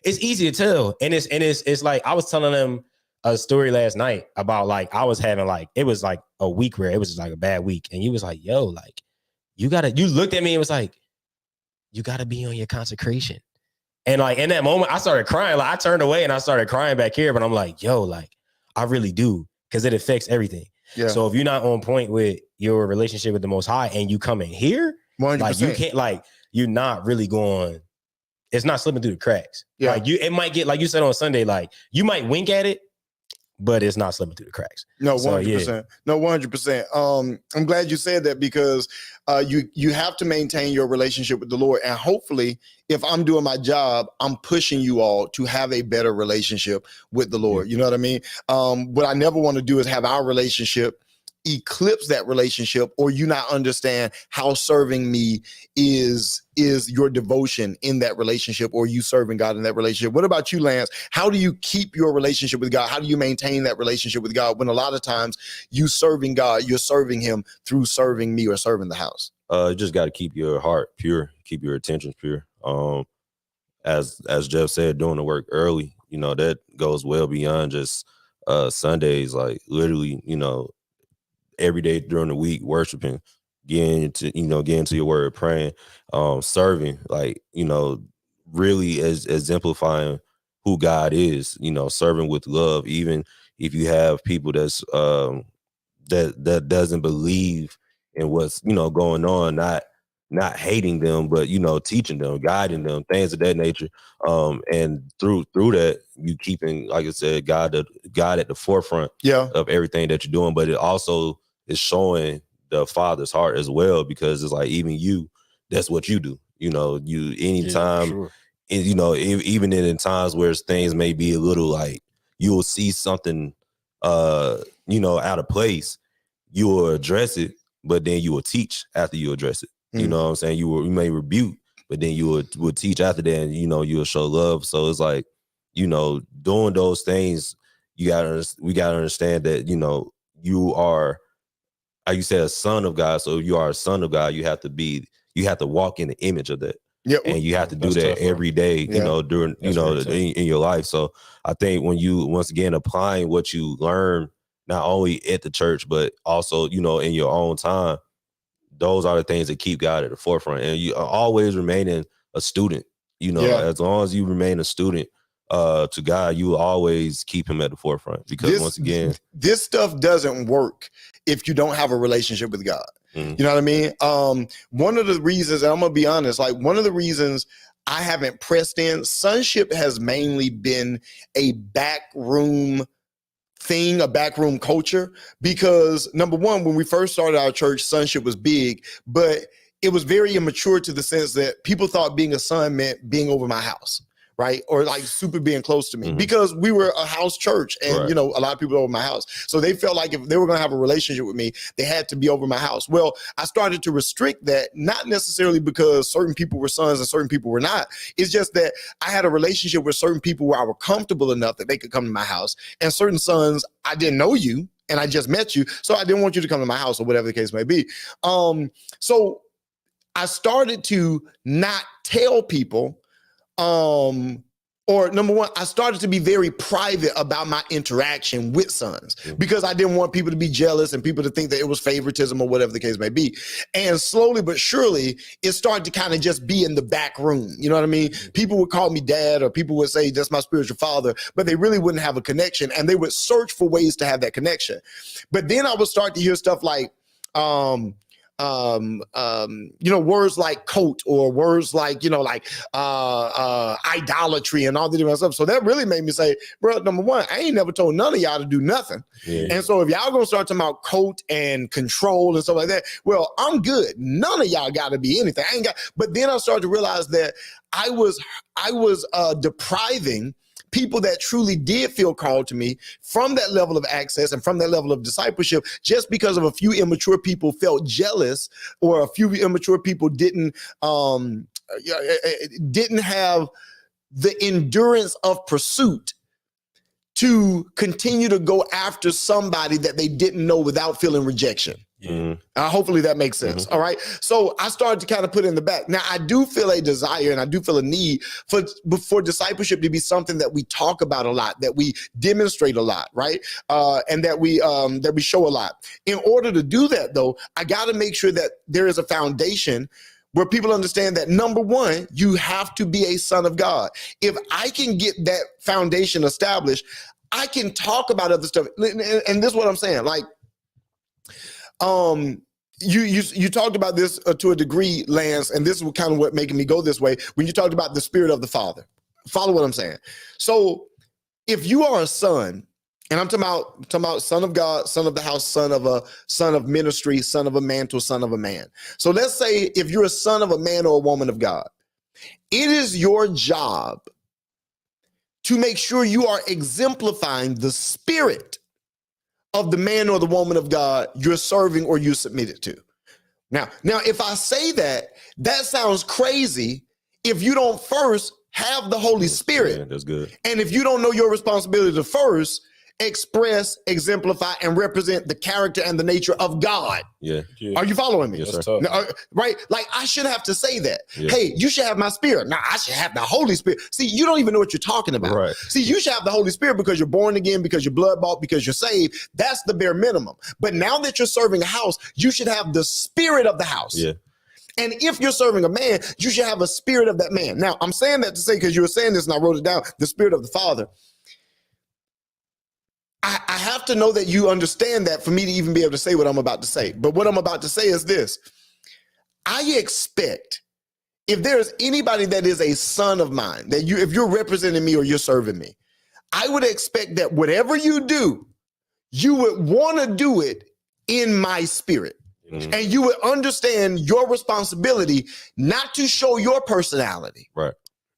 [SPEAKER 2] easy to tell. And it's like, I was telling them a story last night about like, I was having like, it was like a week where it was just like a bad week. And you was like, yo, like you looked at me and was like, you gotta be on your consecration. And like in that moment, I started crying. Like I turned away and I started crying back here, but I'm like, yo, like I really do. Cause it affects everything. Yeah. So if you're not on point with your relationship with the Most High and you come in here, 100%. Like you can't, like, you're not really going, it's not slipping through the cracks. Yeah. Like it might get, like you said on Sunday, like you might wink at it, but it's not slipping through the cracks.
[SPEAKER 1] No, 100%. So, no, 100%. I'm glad you said that, because you have to maintain your relationship with the Lord. And hopefully, if I'm doing my job, I'm pushing you all to have a better relationship with the Lord. You know what I mean? What I never want to do is have our relationship eclipse that relationship, or you not understand how serving me is your devotion in that relationship, or you serving God in that relationship. What about you, Lance? How do you keep your relationship with God? How do you maintain that relationship with God when a lot of times you serving God, you're serving him through serving me or serving the house?
[SPEAKER 3] You just got to keep your heart pure, keep your intentions pure. As Jeff said, doing the work early, you know, that goes well beyond just Sundays, like literally, you know, every day during the week, worshiping, getting into your word, praying, serving, like, you know, really exemplifying who God is, you know, serving with love, even if you have people that's that doesn't believe in what's, you know, going on, not hating them, but, you know, teaching them, guiding them, things of that nature. And through that, you keeping, like I said, God at the forefront of everything that you're doing. But it also is showing the Father's heart as well, because it's like, even you, that's what you do. You know, you anytime, and, you know, even in times where things may be a little like, you will see something, you know, out of place, you will address it, but then you will teach after you address it. You know what I'm saying? You may rebuke, but then you will teach after that, and, you know, you'll show love. So it's like, you know, doing those things, we gotta understand that, you know, you are, like you said, a son of God. So you are a son of God. You have to walk in the image of that. Yeah, and you have to do that every day, you know, during, you know, in your life. So I think when you, once again, applying what you learn, not only at the church, but also, you know, in your own time, those are the things that keep God at the forefront. And you are always remaining a student, you know, as long as you remain a student to God, you will always keep him at the forefront, because once again,
[SPEAKER 1] this stuff doesn't work if you don't have a relationship with God. You know what I mean? One of the reasons, and I'm gonna be honest, like one of the reasons I haven't pressed in, Sunship has mainly been a backroom thing, a backroom culture, because number one, when we first started our church, Sunship was big, but it was very immature, to the sense that people thought being a son meant being over my house, right? Or like super being close to me
[SPEAKER 3] Mhm.
[SPEAKER 1] because we were a house church and,
[SPEAKER 3] Right.
[SPEAKER 1] you know, a lot of people over my house. So they felt like if they were going to have a relationship with me, they had to be over my house. Well, I started to restrict that, not necessarily because certain people were sons and certain people were not. It's just that I had a relationship with certain people where I were comfortable enough that they could come to my house, and certain sons, I didn't know you and I just met you. So I didn't want you to come to my house or whatever the case may be. So I started to not tell people, or number one, I started to be very private about my interaction with sons because I didn't want people to be jealous and people to think that it was favoritism or whatever the case may be. And slowly but surely, it started to kind of just be in the back room. You know what I mean? People would call me dad, or people would say that's my spiritual father, but they really wouldn't have a connection, and they would search for ways to have that connection. But then I would start to hear stuff like, you know, words like cult, or words like, you know, like idolatry and all the different stuff. So that really made me say, bro, number one, I ain't never told none of y'all to do nothing.
[SPEAKER 3] Yeah.
[SPEAKER 1] And so if y'all gonna start talking about cult and control and stuff like that, well, I'm good. None of y'all got to be anything. I ain't got. But then I started to realize that I was depriving people that truly did feel called to me from that level of access and from that level of discipleship, just because of a few immature people felt jealous, or a few immature people didn't have the endurance of pursuit to continue to go after somebody that they didn't know without feeling rejection. Hopefully that makes sense. All right. So I started to kind of put it in the back. Now I do feel a desire and I do feel a need for discipleship to be something that we talk about a lot, that we demonstrate a lot, right? And that we show a lot. In order to do that, though, I got to make sure that there is a foundation where people understand that, number one, you have to be a son of God. If I can get that foundation established, I can talk about other stuff. And this is what I'm saying. Like, you talked about this to a degree, Lance, and this is kind of what making me go this way. When you talked about the spirit of the Father, follow what I'm saying. So if you are a son, and I'm talking about son of God, son of the house, son of ministry, son of a mantle, son of a man. So let's say if you're a son of a man or a woman of God, it is your job to make sure you are exemplifying the spirit of the man or the woman of God you're serving or you submitted to. Now, if I say that sounds crazy if you don't first have the Holy Spirit.
[SPEAKER 3] Yeah, that's good.
[SPEAKER 1] And if you don't know your responsibility to first express, exemplify, and represent the character and the nature of God.
[SPEAKER 3] Yeah.
[SPEAKER 1] Are you following me?
[SPEAKER 3] Yes, sir.
[SPEAKER 1] Now, right? Like, I should have to say that.
[SPEAKER 3] Yeah.
[SPEAKER 1] Hey, you should have my spirit. Now, I should have the Holy Spirit. See, you don't even know what you're talking about.
[SPEAKER 3] Right.
[SPEAKER 1] See, you should have the Holy Spirit because you're born again, because you're blood bought, because you're saved. That's the bare minimum. But now that you're serving a house, you should have the spirit of the house.
[SPEAKER 3] Yeah.
[SPEAKER 1] And if you're serving a man, you should have a spirit of that man. Now, I'm saying that to say, because you were saying this and I wrote it down, the spirit of the Father. I have to know that you understand that for me to even be able to say what I'm about to say. But what I'm about to say is this. I expect, if there's anybody that is a son of mine, that if you're representing me or you're serving me, I would expect that whatever you do, you would want to do it in my spirit. Mm-hmm. And you would understand your responsibility not to show your personality.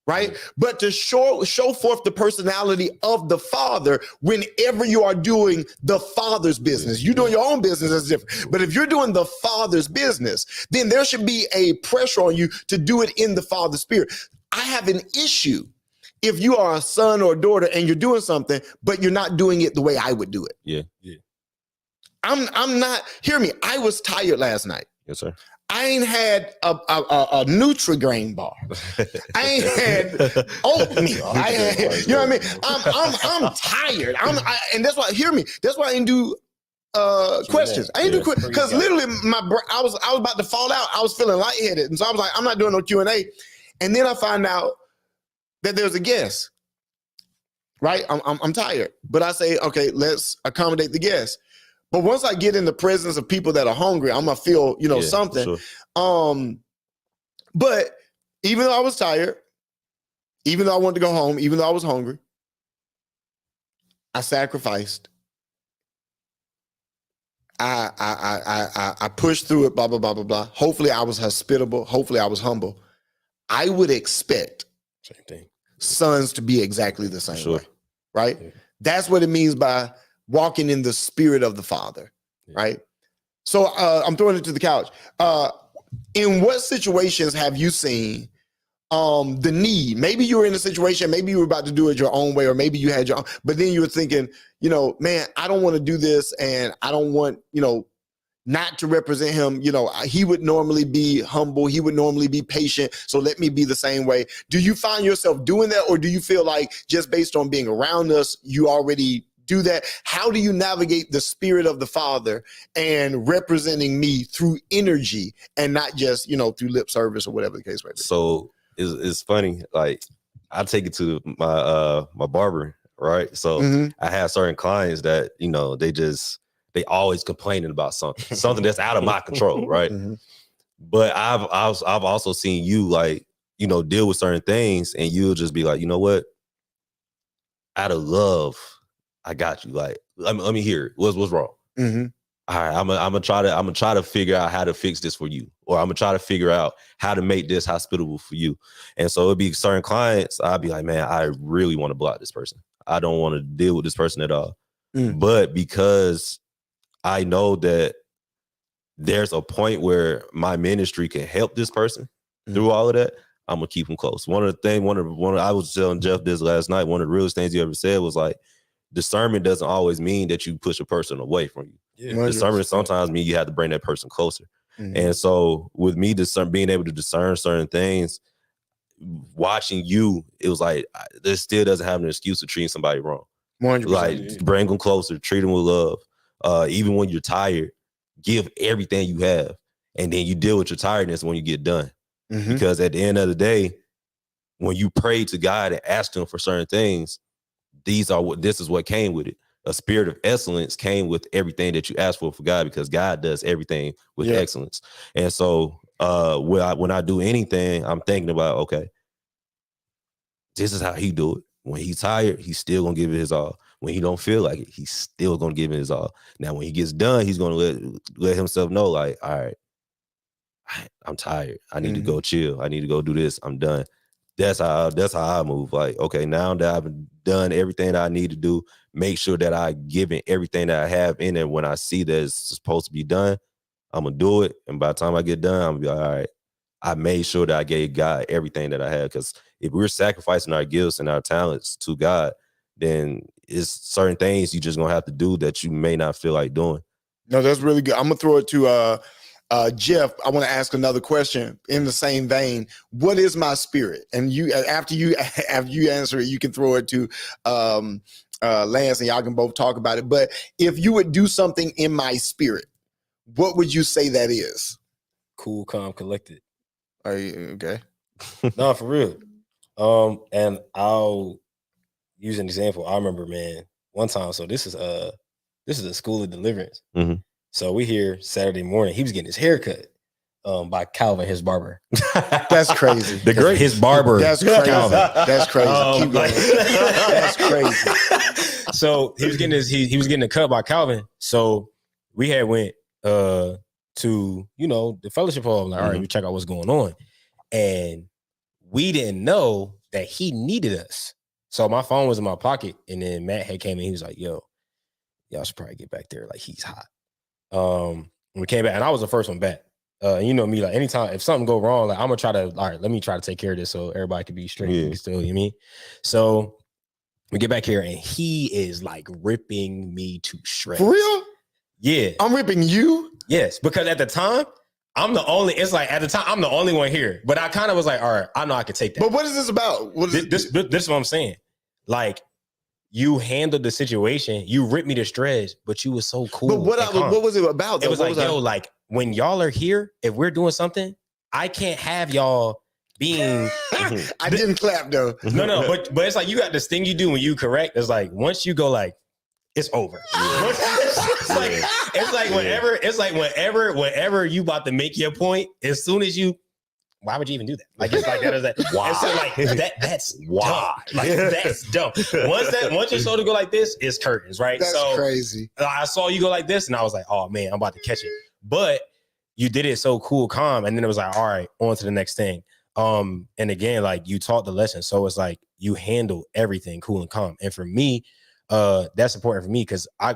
[SPEAKER 1] Right? But to show forth the personality of the Father whenever you are doing the Father's business. You doing your own business is different. But if you're doing the Father's business, then there should be a pressure on you to do it in the Father's spirit. I have an issue if you are a son or a daughter and you're doing something, but you're not doing it the way I would do it.
[SPEAKER 3] Yeah.
[SPEAKER 1] I'm not, hear me, I was tired last night.
[SPEAKER 3] Yes, sir.
[SPEAKER 1] I ain't had a Nutri-Grain bar. I ain't had oatmeal. I ain't, you know what I mean? I'm tired. And that's why, hear me. That's why I didn't do questions. I didn't do questions because literally I was about to fall out. I was feeling lightheaded, and so I was like, I'm not doing no Q&A. And then I find out that there's a guest. Right? I'm tired, but I say, okay, let's accommodate the guest. But once I get in the presence of people that are hungry, I'm gonna feel, something. Sure. But even though I was tired, even though I wanted to go home, even though I was hungry, I sacrificed. I pushed through it, blah, blah, blah, blah, blah. Hopefully I was hospitable. Hopefully I was humble. I would expect
[SPEAKER 2] same thing
[SPEAKER 1] sons to be exactly the same
[SPEAKER 3] Sure.
[SPEAKER 1] way, right?
[SPEAKER 2] Yeah.
[SPEAKER 1] That's what it means by walking in the spirit of the Father, right? So I'm throwing it to the couch. In what situations have you seen the need? Maybe you were in a situation, maybe you were about to do it your own way, or maybe you had your own, but then you were thinking, man, I don't want to do this, and I don't want, not to represent him. He would normally be humble, he would normally be patient, so let me be the same way. Do you find yourself doing that, or do you feel like just based on being around us, you already do that? How do you navigate the spirit of the Father and representing me through energy and not just, through lip service or whatever the case may be?
[SPEAKER 3] So it's funny. Like, I take it to my barber, right? So I have certain clients that, they always complaining about something that's out of my control, right? But I've also seen you, like, deal with certain things, and you'll just be like, you know what? Out of love, I got you. Like, let me hear it. What's wrong? All right, I'm gonna try to figure out how to fix this for you, or I'm gonna try to figure out how to make this hospitable for you. And so it'd be certain clients, I'd be like, man, I really want to block this person. I don't want to deal with this person at all. But because I know that there's a point where my ministry can help this person through all of that, I'm gonna keep them close. One of the things, I was telling Jeff this last night, one of the realest things he ever said was like, discernment doesn't always mean that you push a person away from you. Yeah. Discernment sometimes means you have to bring that person closer. And so with me being able to discern certain things, watching you, it was like, this still doesn't have an excuse to treat somebody wrong.
[SPEAKER 1] 100%.
[SPEAKER 3] Like, bring them closer, treat them with love. Even when you're tired, give everything you have. And then you deal with your tiredness when you get done. Because at the end of the day, when you pray to God and ask him for certain things, this is what came with it. A spirit of excellence came with everything that you ask for God, because God does everything with excellence. And so when I do anything, I'm thinking about, okay, this is how he do it. When he's tired, he's still gonna give it his all. When he don't feel like it, he's still gonna give it his all. Now, when he gets done, he's gonna let himself know, like, all right, I'm tired. I need to go chill. I need to go do this. I'm done. That's how I move. Like, okay, now that I've done everything that I need to do, make sure that I give it everything that I have in it. When I see that it's supposed to be done, I'm gonna do it. And by the time I get done, I'm gonna be like, all right, I made sure that I gave God everything that I had. Because if we're sacrificing our gifts and our talents to God, then it's certain things you just gonna have to do that you may not feel like doing.
[SPEAKER 1] No, that's really good. I'm gonna throw it to Jeff. I want to ask another question in the same vein. What is my spirit? And you, after you answer it, you can throw it to Lance, and y'all can both talk about it. But if you would do something in my spirit, what would you say that is?
[SPEAKER 2] Cool, calm, collected.
[SPEAKER 1] Are you okay?
[SPEAKER 2] No, for real. And I'll use an example. I remember, man, one time. So this is a school of deliverance. So we here Saturday morning. He was getting his hair cut by Calvin, his barber.
[SPEAKER 1] That's crazy.
[SPEAKER 3] The great
[SPEAKER 2] His barber.
[SPEAKER 1] That's crazy.
[SPEAKER 2] Calvin.
[SPEAKER 1] That's crazy. Keep going. That's crazy.
[SPEAKER 2] So he was getting he was getting a cut by Calvin. So we had went to the fellowship hall. I'm like, all right, we check out what's going on. And we didn't know that he needed us. So my phone was in my pocket, and then Matt had came in. He was like, yo, y'all should probably get back there. Like, he's hot. We came back, and I was the first one back. You know me, like, anytime if something go wrong, like, I'm gonna try to, all right, let me try to take care of this so everybody can be straight. Yeah. Still, you know what I mean? So we get back here, and he is like ripping me to shreds.
[SPEAKER 1] For real?
[SPEAKER 2] Yeah.
[SPEAKER 1] I'm ripping you?
[SPEAKER 2] Yes, because at the time, I'm the only one here. But I kind of was like, all right, I know I can take that.
[SPEAKER 1] But what is this about? What is
[SPEAKER 2] this is what I'm saying. Like, you handled the situation. You ripped me to shreds, but you was so cool.
[SPEAKER 1] But what was it about?
[SPEAKER 2] It was like, like, when y'all are here, if we're doing something, I can't have y'all being.
[SPEAKER 1] I didn't clap though.
[SPEAKER 2] No, but it's like, you got this thing you do when you correct. It's like, once you go like, it's over. Yeah. It's like whenever you about to make your point, as soon as you, why would you even do that? Like, it's like that is that. Why? So like that's why. Dumb. Like, that's dumb. Once your shoulder go like this, it's curtains, right?
[SPEAKER 1] That's crazy.
[SPEAKER 2] I saw you go like this, and I was like, oh man, I'm about to catch it. But you did it so cool, calm, and then it was like, all right, on to the next thing. And again, like you taught the lesson. So it's like you handle everything cool and calm. And for me, that's important for me because I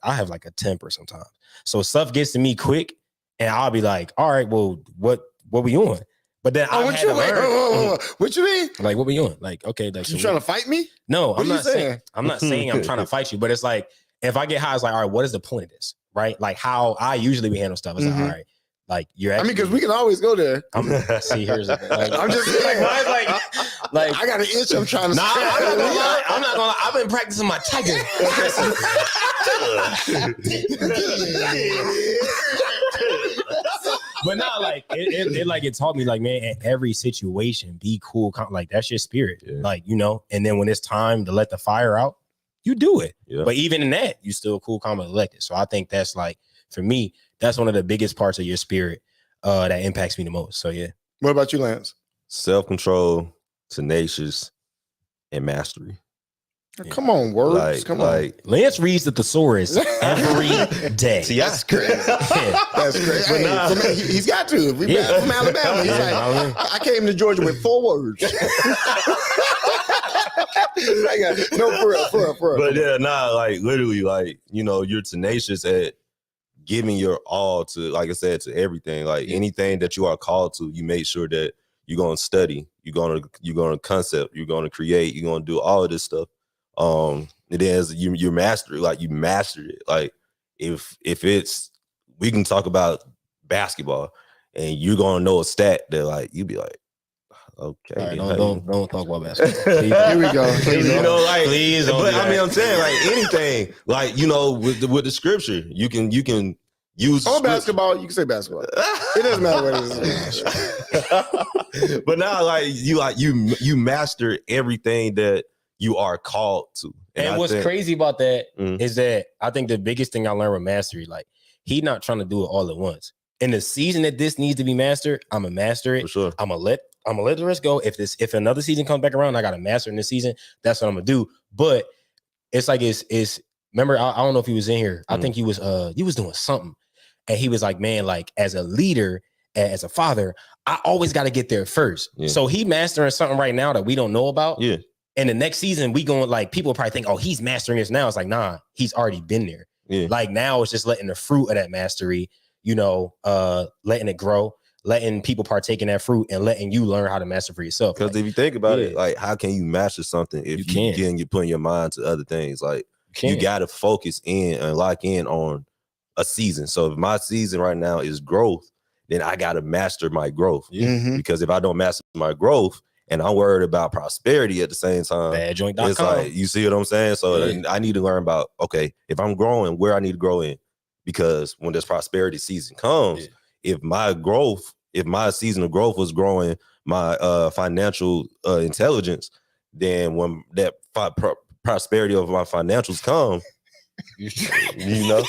[SPEAKER 2] have like a temper sometimes. So stuff gets to me quick and I'll be like, all right, well, what we on? But then I had to learn.
[SPEAKER 1] What you mean?
[SPEAKER 2] Like, what we on? Like, okay, like
[SPEAKER 1] You trying to fight me?
[SPEAKER 2] No,
[SPEAKER 1] What
[SPEAKER 2] I'm
[SPEAKER 1] are you
[SPEAKER 2] not saying
[SPEAKER 1] saying?
[SPEAKER 2] I'm not saying I'm trying to fight you, but it's like if I get high, it's like, all right, what is the point of this? Right? Like how I usually handle stuff. It's like, all right, like you're actually,
[SPEAKER 1] I mean, because we can always go there.
[SPEAKER 2] see, here's like,
[SPEAKER 1] I'm just saying.
[SPEAKER 2] like
[SPEAKER 1] I got an itch. I'm trying to.
[SPEAKER 2] nah, I'm not gonna lie. I'm not gonna lie. I've been practicing my tiger. But not like it taught me like, man, in every situation, be cool. Like that's your spirit.
[SPEAKER 3] Yeah.
[SPEAKER 2] Like, you know, and then when it's time to let the fire out, you do it.
[SPEAKER 3] Yeah.
[SPEAKER 2] But even in that, you still cool, calm, and collected. So I think that's like, for me, that's one of the biggest parts of your spirit that impacts me the most. So yeah.
[SPEAKER 1] What about you, Lance?
[SPEAKER 3] Self-control, tenacious, and mastery.
[SPEAKER 2] Yeah.
[SPEAKER 1] Come on, words. Come on.
[SPEAKER 2] Lance reads the thesaurus every day.
[SPEAKER 3] See, that's crazy.
[SPEAKER 1] That's great. Hey, he's got to. We back from Alabama. He's like, I came to Georgia with 4 words. No, for real.
[SPEAKER 3] But yeah, like literally, like, you know, you're tenacious at giving your all to, like I said, to everything. Like anything that you are called to, you make sure that you're gonna study, you're gonna concept, you're gonna create, you're gonna do all of this stuff. It is you master it, like you mastered it. Like if it's, we can talk about basketball and you're gonna know a stat that like you be like, okay,
[SPEAKER 2] right, don't talk about basketball.
[SPEAKER 1] Here we go.
[SPEAKER 3] You know, like,
[SPEAKER 2] please don't
[SPEAKER 3] but
[SPEAKER 2] do
[SPEAKER 3] I mean,
[SPEAKER 2] that.
[SPEAKER 3] I'm saying like anything, like, you know, with the scripture, you can use
[SPEAKER 1] basketball. You can say basketball. It doesn't matter what it is.
[SPEAKER 3] But now, like you master everything that you are called to.
[SPEAKER 2] And what's crazy about that is that I think the biggest thing I learned with mastery, like he's not trying to do it all at once. In the season that this needs to be mastered, I'm gonna master it.
[SPEAKER 3] For sure.
[SPEAKER 2] I'm gonna let the rest go. If another season comes back around, I gotta master in this season. That's what I'm gonna do. But it's like it's remember, I don't know if he was in here. I think he was doing something. And he was like, man, like as a leader, as a father, I always got to get there first. Yeah. So he mastering something right now that we don't know about. Yeah. And the next season, we going, like, people probably think, oh, he's mastering this now. It's like, nah, he's already been there. Yeah. Like now it's just letting the fruit of that mastery, you know, letting it grow, letting people partake in that fruit and letting you learn how to master for yourself.
[SPEAKER 3] Because if you think about it, like, how can you master something if you're putting your mind to other things? Like, you got to focus in and lock in on a season. So if my season right now is growth, then I got to master my growth. Mm-hmm. Because if I don't master my growth and I'm worried about prosperity at the same time,
[SPEAKER 2] badjoint.com.
[SPEAKER 3] It's like, you see what I'm saying? So I need to learn about, okay, if I'm growing, where I need to grow in. Because when this prosperity season comes, if my season of growth was growing my financial intelligence, then when that prosperity of my financials come, you know,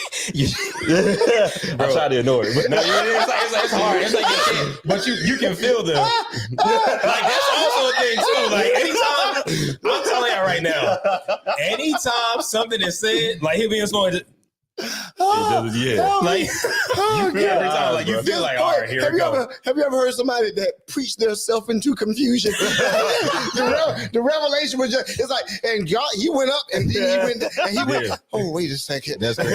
[SPEAKER 3] I try to ignore it, but no, it's hard. It's like you can't, but you can feel them. Like that's also a thing too. Like anytime, I'm telling you right now, anytime something is said, like he'll be in school. Like you feel every time, like you feel like, all right, here we go.
[SPEAKER 1] Have you ever heard somebody that preached themselves into confusion? the revelation was just, it's like, and God, he went up and then he went. Oh, wait a second. That's great.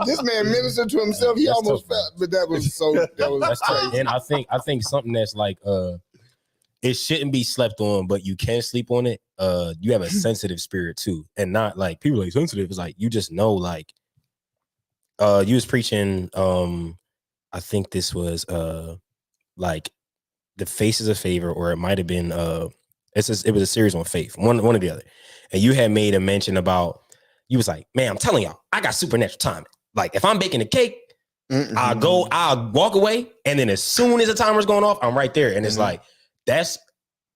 [SPEAKER 1] This man ministered to himself. He almost felt, but that was crazy.
[SPEAKER 2] And I think something that's like it shouldn't be slept on, but you can sleep on it. You have a sensitive spirit too, and not like people like sensitive. It's like you just know, like you was preaching. I think this was like the Faces of Favor, or it might have been it was a series on faith, one or the other, and you had made a mention about, you was like, man, I'm telling y'all, I got supernatural timing. Like if I'm baking a cake, I'll walk away, and then as soon as the timer's going off, I'm right there, and it's like. That's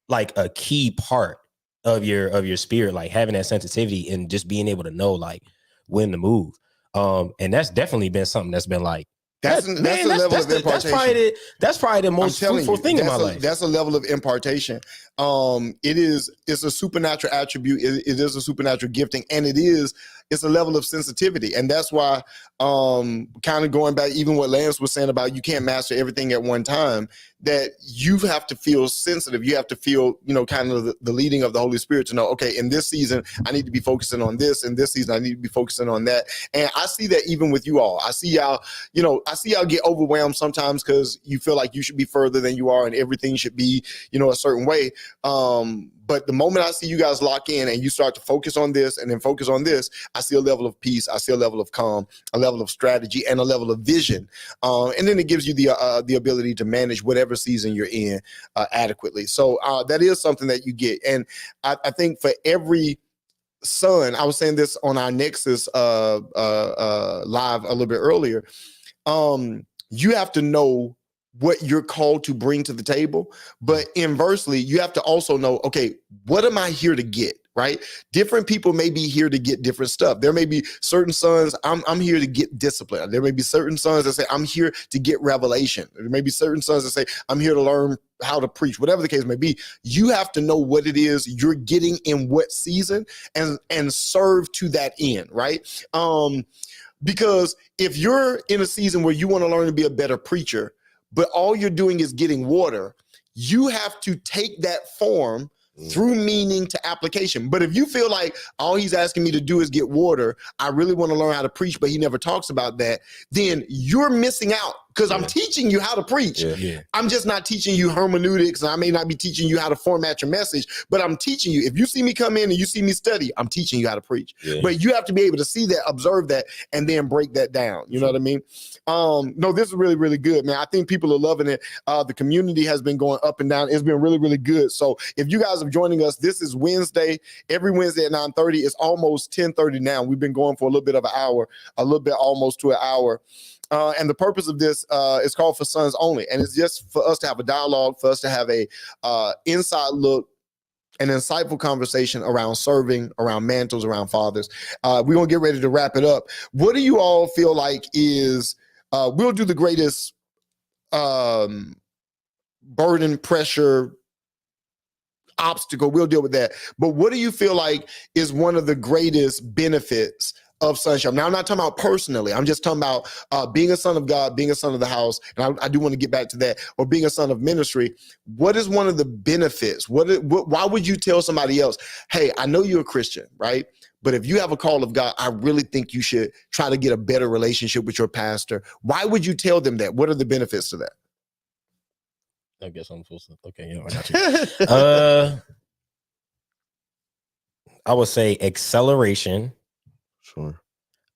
[SPEAKER 2] like a key part of your spirit, like having that sensitivity and just being able to know like when to move. And that's definitely been something that's been like
[SPEAKER 1] that's a level of impartation.
[SPEAKER 2] That's probably the most fruitful thing in my life.
[SPEAKER 1] That's a level of impartation. It's a supernatural attribute. It is a supernatural gifting, and it is it's a level of sensitivity. And that's why kind of going back, even what Lance was saying about you can't master everything at one time, that you have to feel sensitive. You have to feel, kind of the leading of the Holy Spirit to know, okay, in this season, I need to be focusing on this. In this season, I need to be focusing on that. And I see that even with you all. I see y'all get overwhelmed sometimes because you feel like you should be further than you are and everything should be, a certain way. But the moment I see you guys lock in and you start to focus on this and then focus on this, I see a level of peace. I see a level of calm, a level of strategy, and a level of vision. And then it gives you the ability to manage whatever season you're in adequately. So that is something that you get. And I think for every son, I was saying this on our Nexus live a little bit earlier, you have to know what you're called to bring to the table. But inversely, you have to also know, okay, what am I here to get? Right? Different people may be here to get different stuff. There may be certain sons, I'm here to get discipline. There may be certain sons that say, I'm here to get revelation. There may be certain sons that say, I'm here to learn how to preach, whatever the case may be. You have to know what it is you're getting in what season and serve to that end, right? Because if you're in a season where you want to learn to be a better preacher, but all you're doing is getting water, you have to take that form through meaning to application. But if you feel like all he's asking me to do is get water, I really want to learn how to preach, but he never talks about that, then you're missing out. Because I'm teaching you how to preach. I'm just not teaching you hermeneutics, and I may not be teaching you how to format your message, but I'm teaching you. If you see me come in and you see me study, I'm teaching you how to preach. But you have to be able to see that, observe that, and then break that down. You know what I mean? No, this is really, really good, man. I think people are loving it. The community has been going up and down. It's been really, really good. So if you guys are joining us, this is Wednesday. Every Wednesday at 9:30. It's almost 10:30 now. We've been going for a little bit of an hour, a little bit almost to an hour. And the purpose of this is called For Sons Only. And it's just for us to have a dialogue, for us to have a inside look, an insightful conversation around serving, around mantles, around fathers. We're going to get ready to wrap it up. What do you all feel like is, we'll do the greatest burden, pressure, obstacle. We'll deal with that. But what do you feel like is one of the greatest benefits of sonship? Now, I'm not talking about personally. I'm just talking about being a son of God, being a son of the house. And I do want to get back to that. Or being a son of ministry. What is one of the benefits? Why would you tell somebody else, hey, I know you're a Christian, right? But if you have a call of God, I really think you should try to get a better relationship with your pastor. Why would you tell them that? What are the benefits to that?
[SPEAKER 2] I guess I'm supposed to. Okay, I got you. I would say acceleration.
[SPEAKER 3] Sure.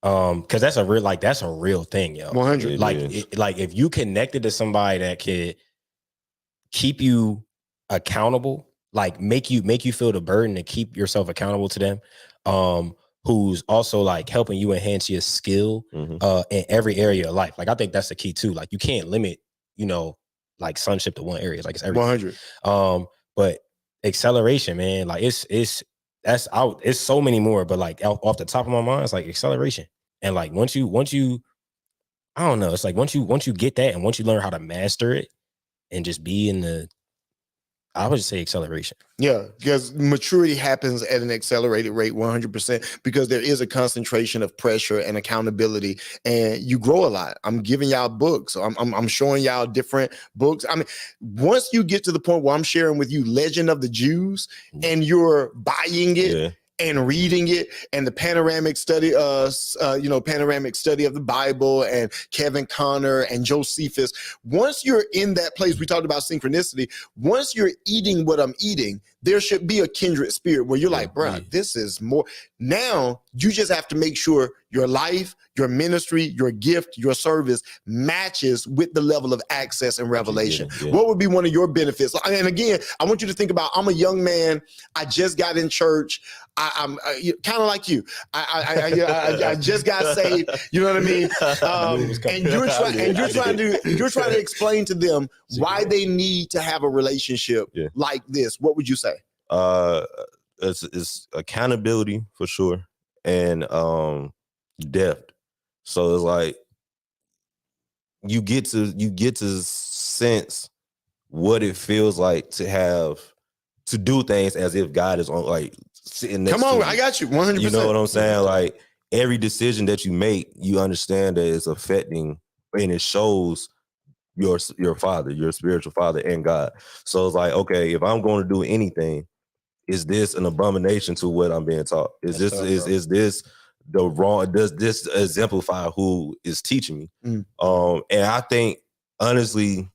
[SPEAKER 2] Because that's a real thing, yo.
[SPEAKER 1] 100.
[SPEAKER 2] Like if you connected to somebody that could keep you accountable, like make you feel the burden to keep yourself accountable to them, who's also like helping you enhance your skill in every area of life. Like I think that's the key too. Like you can't limit, like sonship to one area. It's like it's everything.
[SPEAKER 1] 100.
[SPEAKER 2] But acceleration, man, like it's so many more, but like off the top of my mind, it's like acceleration. And like once you I don't know, it's like once you get that and once you learn how to master it and just be in the, I would just say acceleration.
[SPEAKER 1] Yeah, because maturity happens at an accelerated rate, 100%, because there is a concentration of pressure and accountability, and you grow a lot. I'm giving y'all books. I'm showing y'all different books. I mean, once you get to the point where I'm sharing with you Legend of the Jews, and you're buying it. And reading it, and the panoramic study of the Bible, and Kevin Conner and Josephus. Once you're in that place, we talked about synchronicity. Once you're eating what I'm eating, there should be a kindred spirit where you're like, bro, this is more. Now you just have to make sure your life, your ministry, your gift, your service matches with the level of access and revelation. What would be one of your benefits? And again, I want you to think about, I'm a young man. I just got in church. I'm kind of like you. I just got saved. You know what I mean? And you're trying to explain to them why they need to have a relationship like this. What would you say?
[SPEAKER 3] It's accountability for sure, and depth. So it's like you get to sense what it feels like to do things as if God is on, like sitting next.
[SPEAKER 1] Come on,
[SPEAKER 3] to you.
[SPEAKER 1] I got you 100%.
[SPEAKER 3] You know what I'm saying? Like every decision that you make, you understand that it's affecting, and it shows your father, your spiritual father, and God. So it's like, okay, if I'm going to do anything, is this an abomination to what I'm being taught? Is this the wrong? Does this exemplify who is teaching me? And I think honestly,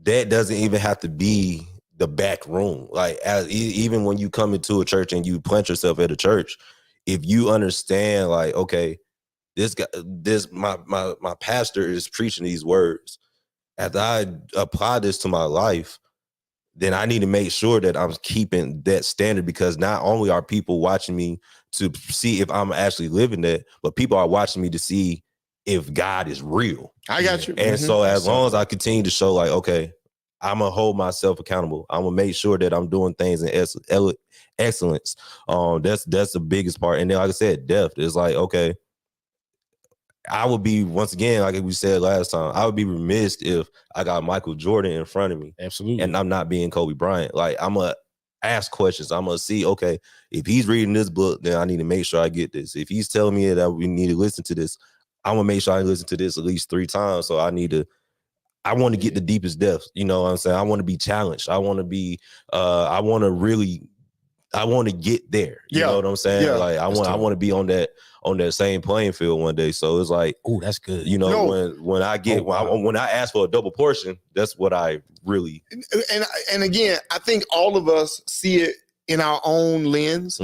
[SPEAKER 3] that doesn't even have to be the back room. Like even when you come into a church and you plant yourself at a church, if you understand, like, okay, my pastor is preaching these words. After I apply this to my life, then I need to make sure that I'm keeping that standard, because not only are people watching me to see if I'm actually living that, but people are watching me to see if God is real.
[SPEAKER 1] I got you.
[SPEAKER 3] And so as long as I continue to show, like, okay, I'm going to hold myself accountable. I'm going to make sure that I'm doing things in excellence. That's the biggest part. And then, like I said, depth is like, okay, I would be, once again, like we said last time, I would be remiss if I got Michael Jordan in front of me.
[SPEAKER 2] Absolutely.
[SPEAKER 3] And I'm not being Kobe Bryant. Like, I'm going to ask questions. I'm going to see, okay, if he's reading this book, then I need to make sure I get this. If he's telling me that we need to listen to this, I'm going to make sure I listen to this at least 3 times. So I want to get the deepest depths. You know what I'm saying? I want to be challenged. I want to be, I want to get there. You know what I'm saying?
[SPEAKER 1] Yeah.
[SPEAKER 3] Like I want to be on that same playing field one day. So it's like,
[SPEAKER 2] oh, that's good.
[SPEAKER 3] You know, when I ask for a double portion, that's what I really.
[SPEAKER 1] And again, I think all of us see it in our own lens.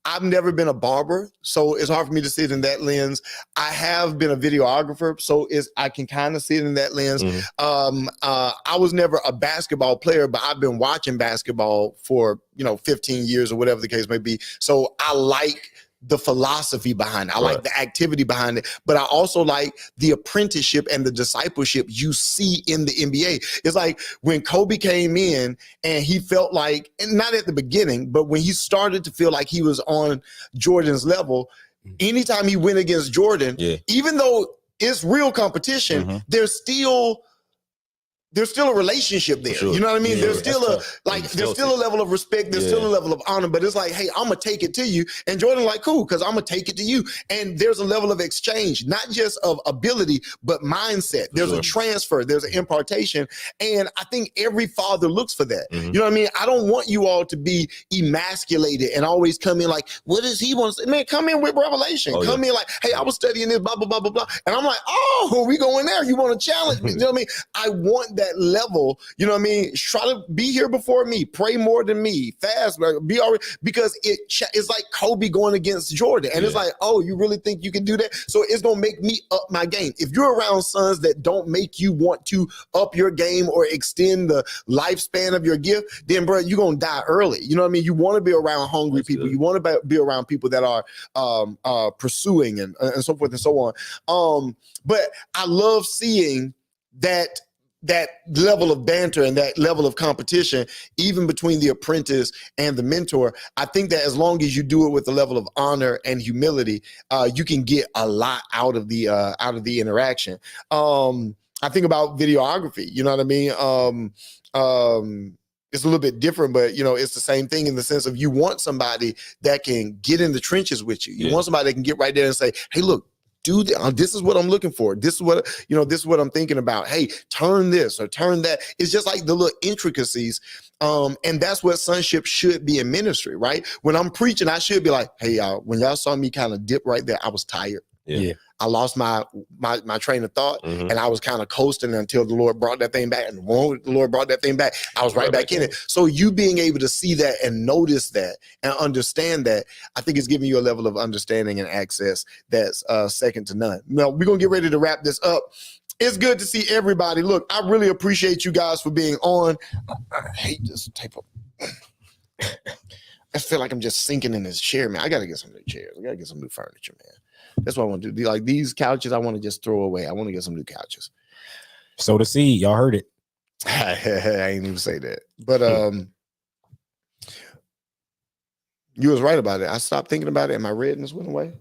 [SPEAKER 1] I've never been a barber, so it's hard for me to see it in that lens. I have been a videographer, so I can kind of see it in that lens. I was never a basketball player, but I've been watching basketball for 15 years or whatever the case may be. So I like the philosophy behind it. I like the activity behind it, but I also like the apprenticeship and the discipleship you see in the NBA. It's like when Kobe came in and he felt like, and not at the beginning, but when he started to feel like he was on Jordan's level, anytime he went against Jordan, even though it's real competition, there's still a relationship there. Sure. You know what I mean? There's still a level of respect. There's still a level of honor, but it's like, hey, I'm going to take it to you. And Jordan like, cool, because I'm going to take it to you. And there's a level of exchange, not just of ability, but mindset. There's a transfer. There's an impartation. And I think every father looks for that. You know what I mean? I don't want you all to be emasculated and always come in like, what does he want to say? Man, come in with revelation. Come in like, hey, I was studying this, blah, blah, blah, blah, blah. And I'm like, oh, we going there. You want to challenge me. You know what I mean? I want that level, you know what I mean? Try to be here before me, pray more than me, fast, be already, because it's like Kobe going against Jordan. And it's like, oh, you really think you can do that? So it's going to make me up my game. If you're around sons that don't make you want to up your game or extend the lifespan of your gift, then bro, you're going to die early. You know what I mean? You want to be around hungry people. You want to be around people that are pursuing and so forth and so on. But I love seeing that level of banter and that level of competition, even between the apprentice and the mentor. I think that as long as you do it with a level of honor and humility, you can get a lot out of the interaction. I think about videography, you know what I mean? It's a little bit different, but it's the same thing in the sense of you want somebody that can get in the trenches with you. You want somebody that can get right there and say, hey, look, do this. This is what I'm looking for. This is what, this is what I'm thinking about. Hey, turn this or turn that. It's just like the little intricacies. And that's what sonship should be in ministry, right? When I'm preaching, I should be like, hey, y'all, when y'all saw me kind of dip right there, I was tired. I lost my train of thought, and I was kind of coasting until the Lord brought that thing back. And when the Lord brought that thing back, I was right back in it. So you being able to see that and notice that and understand that, I think it's giving you a level of understanding and access that's second to none. Now, we're going to get ready to wrap this up. It's good to see everybody. Look, I really appreciate you guys for being on. I hate this tape up. I feel like I'm just sinking in this chair, man. I got to get some new chairs. I got to get some new furniture, man. That's what I want to do. Like these couches, I want to just throw away. I want to get some new couches.
[SPEAKER 2] So to see, y'all heard it.
[SPEAKER 1] I ain't even say that. But you was right about it. I stopped thinking about it and my redness went away.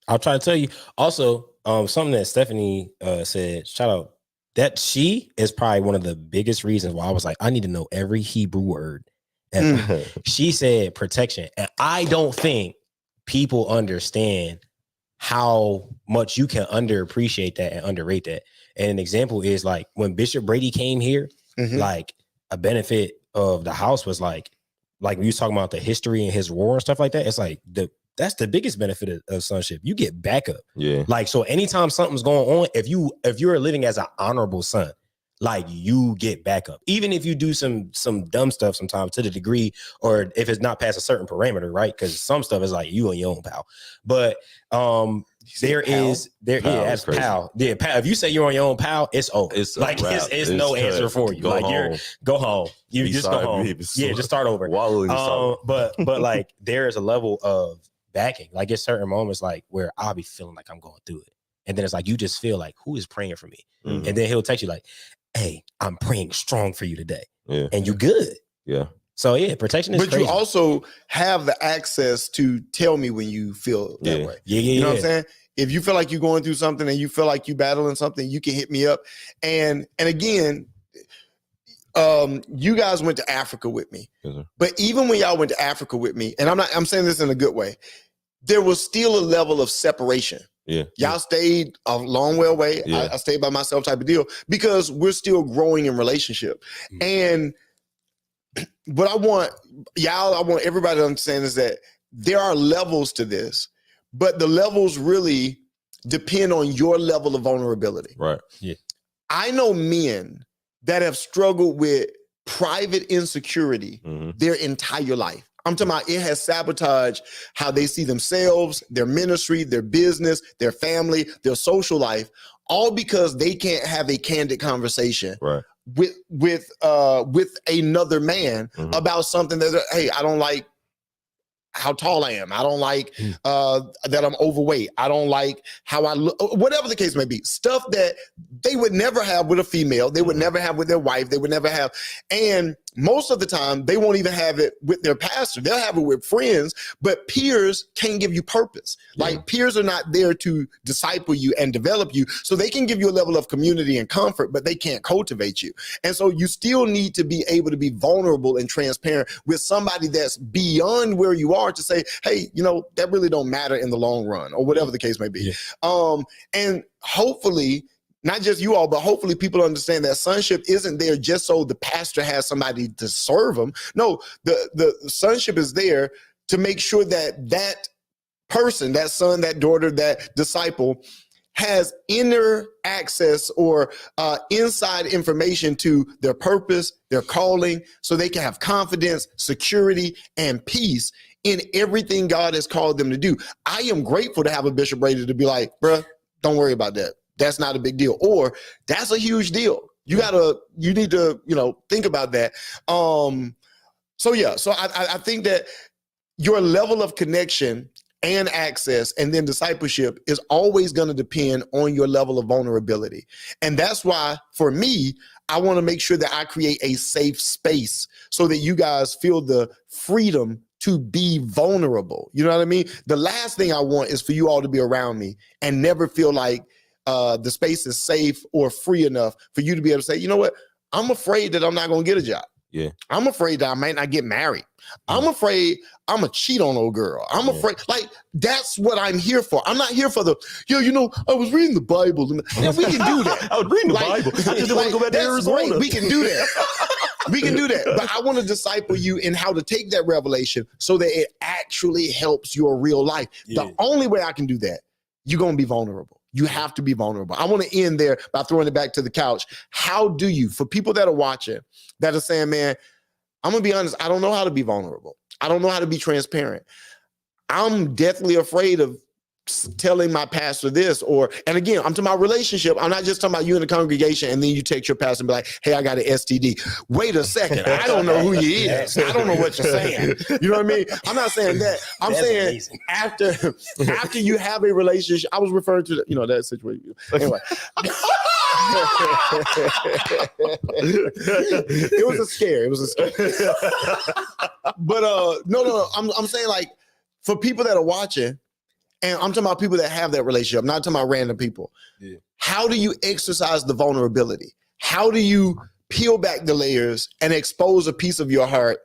[SPEAKER 2] I'll try to tell you. Also, something that Stephanie said, shout out, that she is probably one of the biggest reasons why I was like, I need to know every Hebrew word. And she said protection. And I don't think people understand how much you can underappreciate that and underrate that. And an example is like when Bishop Brady came here, like a benefit of the house was like when you was talking about the history and his war and stuff like that, it's like that's the biggest benefit of sonship. You get backup.
[SPEAKER 3] Yeah.
[SPEAKER 2] Like, so anytime something's going on, if you're living as an honorable son, like you get backup. Even if you do some dumb stuff sometimes to the degree, or if it's not past a certain parameter, right? Because some stuff is like you on your own, pal. But there is pal. Yeah, pal. If you say you're on your own, pal, it's over. It's like it's no answer for you. Like go home. You just go home. Yeah, just start over. But like there is a level of backing. Like at certain moments, like where I'll be feeling like I'm going through it, and then it's like you just feel like who is praying for me, and then he'll text you like, "Hey, I'm praying strong for you today," and you good. Yeah. So yeah, protection is crazy.
[SPEAKER 1] You also have the access to tell me when you feel that way. You know what I'm saying? If you feel like you're going through something and you feel like you're battling something, you can hit me up. And again, you guys went to Africa with me. But even when y'all went to Africa with me, and I'm saying this in a good way, there was still a level of separation. Y'all stayed a long way away. I stayed by myself type of deal because we're still growing in relationship. And what I want everybody to understand is that there are levels to this, but the levels really depend on your level of vulnerability.
[SPEAKER 3] Right. Yeah.
[SPEAKER 1] I know men that have struggled with private insecurity their entire life. I'm talking about it has sabotaged how they see themselves, their ministry, their business, their family, their social life, all because they can't have a candid conversation with another man about something that, hey, I don't like how tall I am. I don't like that I'm overweight. I don't like how I look, whatever the case may be. Stuff that they would never have with a female. They would never have with their wife. They would never have. And most of the time, they won't even have it with their pastor. They'll have it with friends, but peers can't give you purpose. Like peers are not there to disciple you and develop you. So they can give you a level of community and comfort, but they can't cultivate you. And so you still need to be able to be vulnerable and transparent with somebody that's beyond where you are to say, hey, you know, that really don't matter in the long run or whatever the case may be. And hopefully, not just you all, but hopefully people understand that sonship isn't there just so the pastor has somebody to serve them. No, the sonship is there to make sure that that person, that son, that daughter, that disciple has inner access or inside information to their purpose, their calling, so they can have confidence, security, and peace in everything God has called them to do. I am grateful to have a Bishop Brady to be like, bruh, don't worry about that. That's not a big deal. Or that's a huge deal. You need to, think about that. So I think that your level of connection and access and then discipleship is always going to depend on your level of vulnerability. And that's why for me, I want to make sure that I create a safe space so that you guys feel the freedom to be vulnerable. You know what I mean? The last thing I want is for you all to be around me and never feel like the space is safe or free enough for you to be able to say, you know what? I'm afraid that I'm not going to get a job.
[SPEAKER 3] Yeah.
[SPEAKER 1] I'm afraid that I might not get married. I'm afraid I'm going to cheat on old girl. I'm afraid, like, that's what I'm here for. I'm not here for the, I was reading the Bible. Yeah, we can do that.
[SPEAKER 3] I was reading the Bible. I just want to go back to Arizona.
[SPEAKER 1] Great. We can do that. We can do that. But I want to disciple you in how to take that revelation so that it actually helps your real life. The only way I can do that, you're going to be vulnerable. You have to be vulnerable. I want to end there by throwing it back to the couch. How do you, for people that are watching, that are saying, man, I'm going to be honest, I don't know how to be vulnerable. I don't know how to be transparent. I'm deathly afraid of telling my pastor this, and again, I'm talking about relationship. I'm not just talking about you in the congregation and then you text your pastor and be like, hey, I got an STD. Wait a second. I don't know who you is. I don't know what you're saying. You know what I mean? I'm not saying that. I'm saying after you have a relationship, I was referring to that situation. Anyway. It was a scare. But no. I'm saying, like, for people that are watching, and I'm talking about people that have that relationship, I'm not talking about random people. Yeah. How do you exercise the vulnerability? How do you peel back the layers and expose a piece of your heart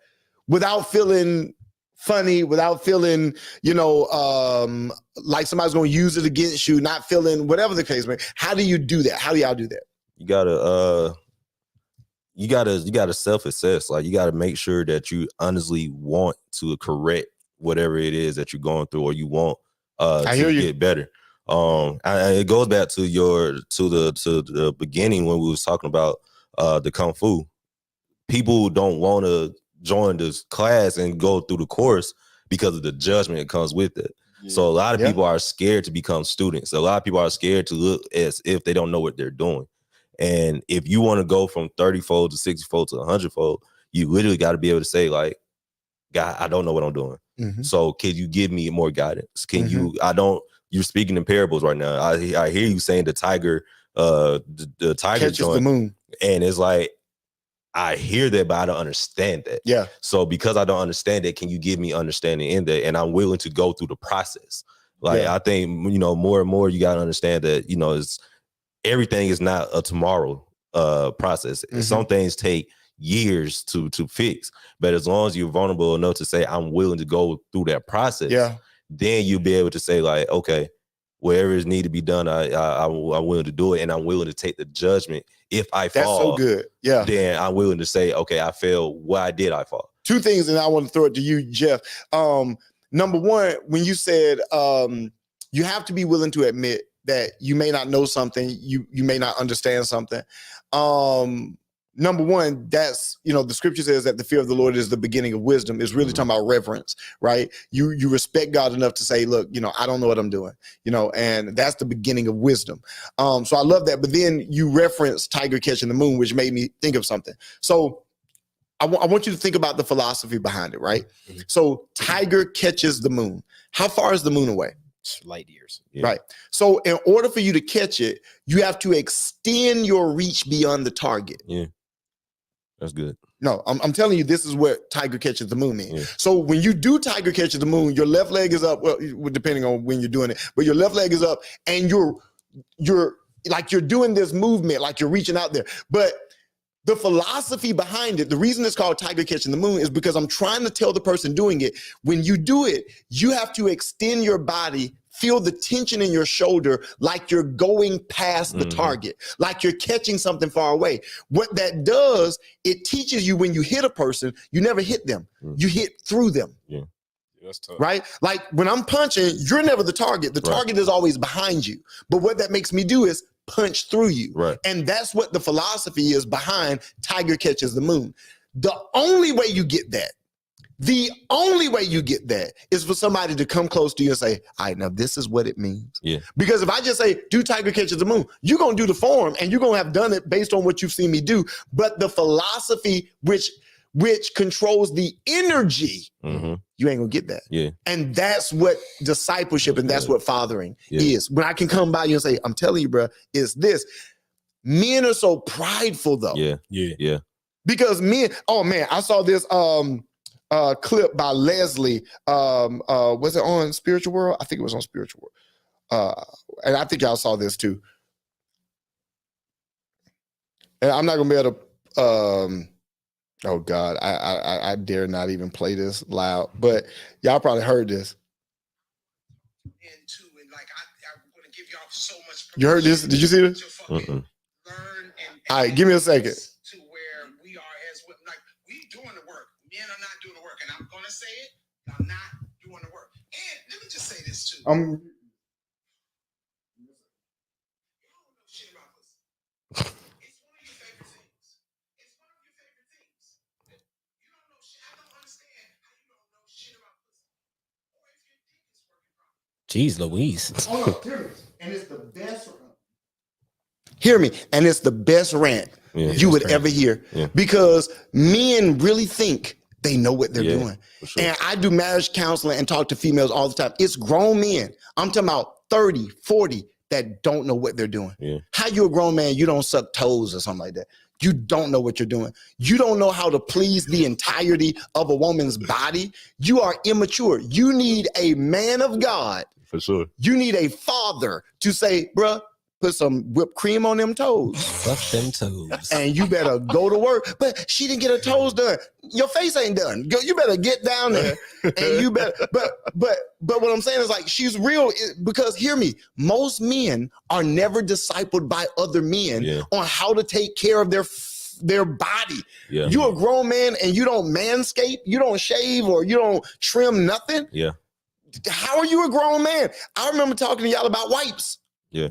[SPEAKER 1] without feeling funny, without feeling, like somebody's going to use it against you, not feeling whatever the case may be. How do you do that? How do y'all do that?
[SPEAKER 3] You gotta self-assess. Like, you gotta make sure that you honestly want to correct whatever it is that you're going through, or you want to get better. It goes back to the beginning when we was talking about the Kung Fu. People don't want to join this class and go through the course because of the judgment that comes with it. Yeah. So a lot of people are scared to become students. A lot of people are scared to look as if they don't know what they're doing. And if you want to go from 30-fold to 60-fold to 100-fold, you literally got to be able to say, like, God, I don't know what I'm doing. Mm-hmm. So can you give me more guidance? Can you're speaking in parables right now. I hear you saying the tiger, the tiger
[SPEAKER 1] catches the moon.
[SPEAKER 3] And it's like, I hear that, but I don't understand that. Yeah. So because I don't understand it, can you give me understanding in that? And I'm willing to go through the process. Like, I think, more and more you got to understand that, everything is not a tomorrow process. Mm-hmm. Some things take years to fix, but as long as you're vulnerable enough to say, I'm willing to go through that process, then you'll be able to say, like, okay, wherever is need to be done, I'm willing to do it, and I'm willing to take the judgment. If I fall,
[SPEAKER 1] that's so good. Yeah.
[SPEAKER 3] Then I'm willing to say, okay, I failed. Why did I fall?
[SPEAKER 1] Two things, and I want to throw it to you, Jeff. Number one, when you said you have to be willing to admit that you may not know something, you may not understand something. Number one, that's, the scripture says that the fear of the Lord is the beginning of wisdom. Is really talking about reverence, right? You respect God enough to say, look, I don't know what I'm doing, and that's the beginning of wisdom. So I love that. But then you reference tiger catching the moon, which made me think of something. So I want you to think about the philosophy behind it, right? Mm-hmm. So tiger catches the moon. How far is the moon away?
[SPEAKER 2] Light years.
[SPEAKER 1] Yeah. Right. So in order for you to catch it, you have to extend your reach beyond the target.
[SPEAKER 3] Yeah. That's good.
[SPEAKER 1] No, I'm telling you, this is what tiger catches the moon means. Yeah. So when you do tiger catches the moon, your left leg is up, well, depending on when you're doing it, but your left leg is up and you're like, you're doing this movement, like you're reaching out there. But the philosophy behind it, the reason it's called tiger catching the moon is because I'm trying to tell the person doing it, when you do it, you have to extend your body, feel the tension in your shoulder, like you're going past the target, like you're catching something far away. What that does, it teaches you when you hit a person, you never hit them, you hit through them.
[SPEAKER 3] Yeah. That's tough.
[SPEAKER 1] Right? Like when I'm punching, you're never the target. The target is always behind you. But what that makes me do is punch through you.
[SPEAKER 3] Right.
[SPEAKER 1] And that's what the philosophy is behind tiger catches the moon. The only way you get that is for somebody to come close to you and say, all right, now this is what it means.
[SPEAKER 3] Yeah.
[SPEAKER 1] Because if I just say, do tiger catches the moon, you're going to do the form and you're going to have done it based on what you've seen me do. But the philosophy, which controls the energy, you ain't gonna get that.
[SPEAKER 3] Yeah.
[SPEAKER 1] And that's what discipleship and that's what fathering is. When I can come by you and say, I'm telling you, bro, it's this. Men are so prideful though.
[SPEAKER 3] Yeah.
[SPEAKER 1] Because men, oh man, I saw this clip by Leslie. Was it on Spiritual World? I think it was on Spiritual World. And I think y'all saw this too. And I'm not gonna be able to oh God, I dare not even play this loud, but y'all probably heard this. You heard this? Did you see this? All right, give me a second. To where we are as like we doing the work. Men are not doing the work, and I'm gonna say it. I'm not doing the work. And let me just say this too.
[SPEAKER 2] Jeez Louise.
[SPEAKER 1] Oh, no, and it's the best. Hear me, and it's the best rant you would ever hear because men really think they know what they're doing. Sure. And I do marriage counseling and talk to females all the time. It's grown men. I'm talking about 30, 40 that don't know what they're doing. Yeah. How you a grown man, you don't suck toes or something like that. You don't know what you're doing. You don't know how to please the entirety of a woman's body. You are immature. You need a man of God.
[SPEAKER 3] For sure.
[SPEAKER 1] You need a father to say, bruh, put some whipped cream on them toes.
[SPEAKER 2] Fuck them toes.
[SPEAKER 1] And you better go to work. But she didn't get her toes done. your face ain't done. You better get down there, and you better. But what I'm saying is like she's real because hear me. Most men are never discipled by other men on how to take care of their body.
[SPEAKER 3] Yeah.
[SPEAKER 1] You're a grown man and you don't manscape, you don't shave, or you don't trim nothing.
[SPEAKER 3] Yeah.
[SPEAKER 1] How are you a grown man? I remember talking to y'all about wipes.
[SPEAKER 3] Yeah.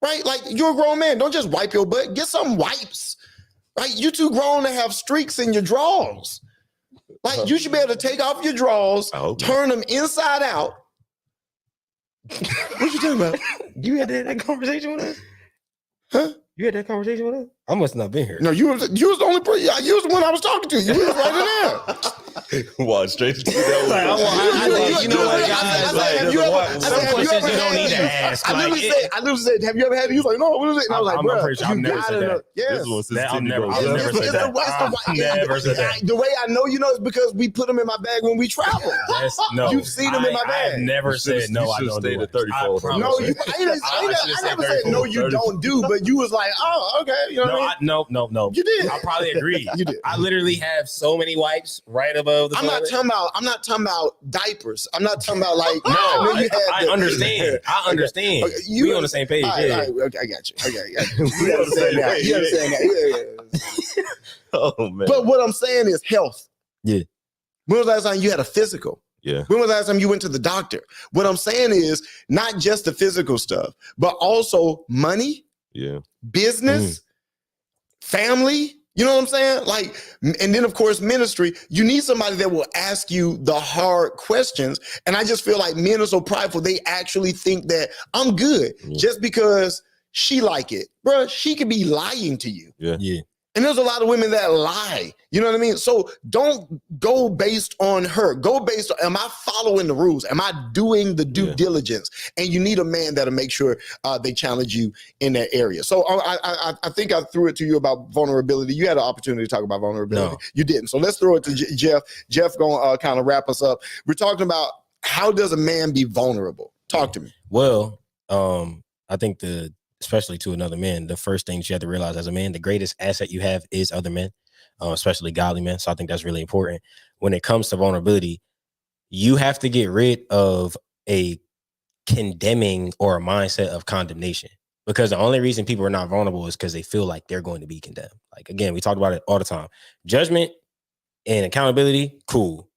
[SPEAKER 1] Right? Like you're a grown man. Don't just wipe your butt. Get some wipes. Right? You too grown to have streaks in your drawers. Like you should be able to take off your drawers, turn them inside out. What you talking about?
[SPEAKER 2] You had that conversation with us?
[SPEAKER 1] Huh?
[SPEAKER 2] You had that conversation with us? I must not been here.
[SPEAKER 1] No, you was the only person. You was the one I was talking to. You was right in there.
[SPEAKER 3] Watch straight to that.
[SPEAKER 4] You know what, guys? Some questions you don't need to ask.
[SPEAKER 1] I literally said, have you ever had it? He was like, no, what is it? And I was like, bro,
[SPEAKER 2] I've never said that.
[SPEAKER 1] Yes.
[SPEAKER 2] I've never said that.
[SPEAKER 1] The way I know you know is because we put them in my bag when we travel.
[SPEAKER 2] No,
[SPEAKER 1] you've seen them in my bag.
[SPEAKER 2] I've never said no. I don't do it.
[SPEAKER 3] 34.
[SPEAKER 1] No, I never said no. You don't do, but you was like, oh, okay. You know what I mean?
[SPEAKER 2] No.
[SPEAKER 1] You did.
[SPEAKER 2] I probably agree.
[SPEAKER 1] You did.
[SPEAKER 2] I literally have so many wipes right above the toilet.
[SPEAKER 1] I'm not talking about diapers. I'm not talking about like
[SPEAKER 2] I understand. Okay, we on the same page.
[SPEAKER 1] Okay, I got you. You understand that. You understand that. Yeah.
[SPEAKER 3] Oh man.
[SPEAKER 1] But what I'm saying is health.
[SPEAKER 2] Yeah.
[SPEAKER 1] When was the last time you had a physical?
[SPEAKER 3] Yeah.
[SPEAKER 1] When was the last time you went to the doctor? What I'm saying is not just the physical stuff, but also money, business, family. You know what I'm saying? Like, and then of course, ministry, you need somebody that will ask you the hard questions. And I just feel like men are so prideful. They actually think that I'm good just because she like it. Bro, she could be lying to you.
[SPEAKER 3] Yeah.
[SPEAKER 1] And there's a lot of women that lie. You know what I mean? So don't go based on her. Go based on, am I following the rules? Am I doing the due diligence? And you need a man that'll make sure they challenge you in that area. So I think I threw it to you about vulnerability. You had an opportunity to talk about vulnerability. No. You didn't. So let's throw it to Jeff. Jeff gonna kind of wrap us up. We're talking about how does a man be vulnerable? Talk to me.
[SPEAKER 2] Well, I think especially to another man, the first thing you have to realize as a man, the greatest asset you have is other men, especially godly men. So I think that's really important. When it comes to vulnerability, you have to get rid of a condemning or a mindset of condemnation, because the only reason people are not vulnerable is because they feel like they're going to be condemned. Like, again, we talk about it all the time. Judgment and accountability, cool.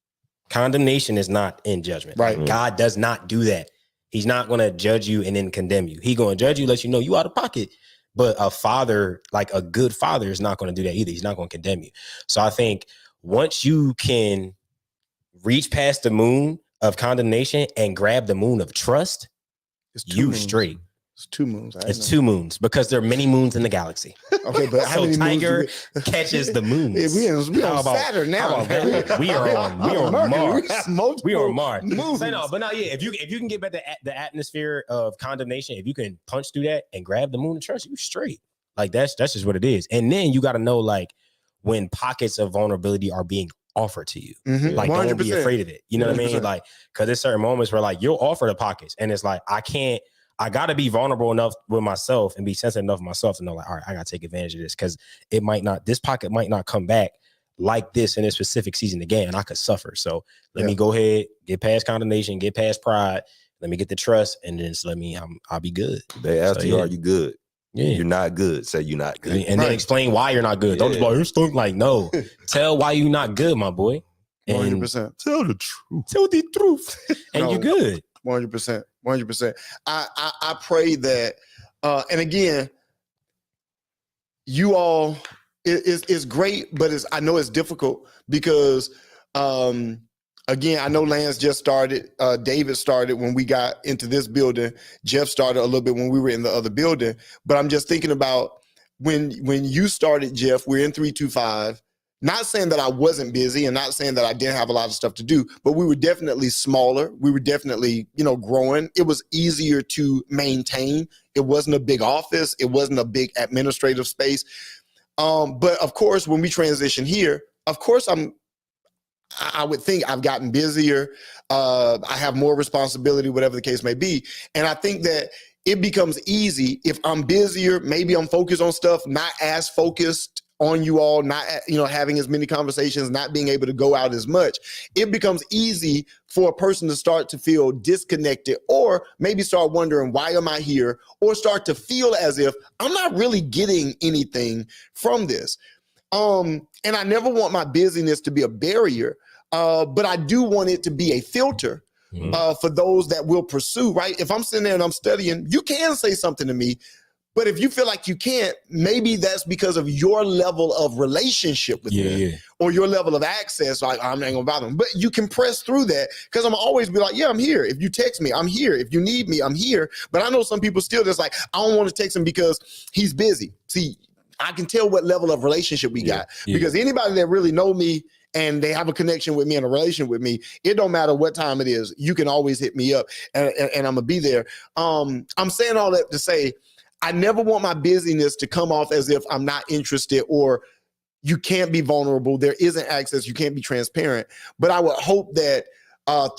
[SPEAKER 2] Condemnation is not in judgment.
[SPEAKER 1] Right.
[SPEAKER 2] Like, God does not do that. He's not going to judge you and then condemn you. He's going to judge you, let you know you out of pocket. But a father, like a good father, is not going to do that either. He's not going to condemn you. So I think once you can reach past the moon of condemnation and grab the moon of trust, you straight.
[SPEAKER 1] It's 2 moons.
[SPEAKER 2] It's 2 moons because there are many moons in the galaxy.
[SPEAKER 1] Okay, but how many
[SPEAKER 2] Tiger
[SPEAKER 1] moons
[SPEAKER 2] catches the moons.
[SPEAKER 1] Yeah, we on Saturn now.
[SPEAKER 2] We are on Mars. We are on Mars.
[SPEAKER 1] Moons.
[SPEAKER 2] Say no, but now, yeah, if you can get back the atmosphere of condemnation, if you can punch through that and grab the moon of trust, you straight. Like that's just what it is. And then you got to know, like, when pockets of vulnerability are being offered to you, like 100%. Don't be afraid of it. You know what I mean? Like, because there's certain moments where like you'll offer the pockets, and it's like I got to be vulnerable enough with myself and be sensitive enough of myself to know, like, all right, I got to take advantage of this, because this pocket might not come back like this in this specific season again, and I could suffer. So let me go ahead, get past condemnation, get past pride. Let me get the trust, and then just I'll be good.
[SPEAKER 3] They ask you, are you good?
[SPEAKER 2] Yeah.
[SPEAKER 3] You're not good. Say you're not good.
[SPEAKER 2] And then explain why you're not good. Don't just be like, you're stunk. Like, no. Tell why you're not good, my boy.
[SPEAKER 1] 100%.
[SPEAKER 3] Tell the truth.
[SPEAKER 2] Tell the truth. And you're good.
[SPEAKER 1] 100%. 100%. I pray that, and again, you all, it's great, but I know it's difficult because, again, I know Lance just started, David started when we got into this building. Jeff started a little bit when we were in the other building, but I'm just thinking about when you started, Jeff, we're in 325. Not saying that I wasn't busy and not saying that I didn't have a lot of stuff to do, but we were definitely smaller. We were definitely, growing. It was easier to maintain. It wasn't a big office. It wasn't a big administrative space. But of course, when we transition here, of course, I would think I've gotten busier. I have more responsibility, whatever the case may be. And I think that it becomes easy if I'm busier, maybe I'm focused on stuff, not as focused on you all, not, having as many conversations, not being able to go out as much, it becomes easy for a person to start to feel disconnected, or maybe start wondering, why am I here? Or start to feel as if I'm not really getting anything from this. And I never want my busyness to be a barrier, but I do want it to be a filter for those that will pursue, right? If I'm sitting there and I'm studying, you can say something to me, but if you feel like you can't, maybe that's because of your level of relationship with me or your level of access. Like, I'm not gonna bother them, but you can press through that, because I'm always be like, yeah, I'm here. If you text me, I'm here. If you need me, I'm here. But I know some people still just like, I don't want to text him because he's busy. See, I can tell what level of relationship we got, because anybody that really know me and they have a connection with me and a relation with me, it don't matter what time it is. You can always hit me up and I'm gonna be there. I'm saying all that to say, I never want my busyness to come off as if I'm not interested, or you can't be vulnerable. There isn't access. You can't be transparent. But I would hope that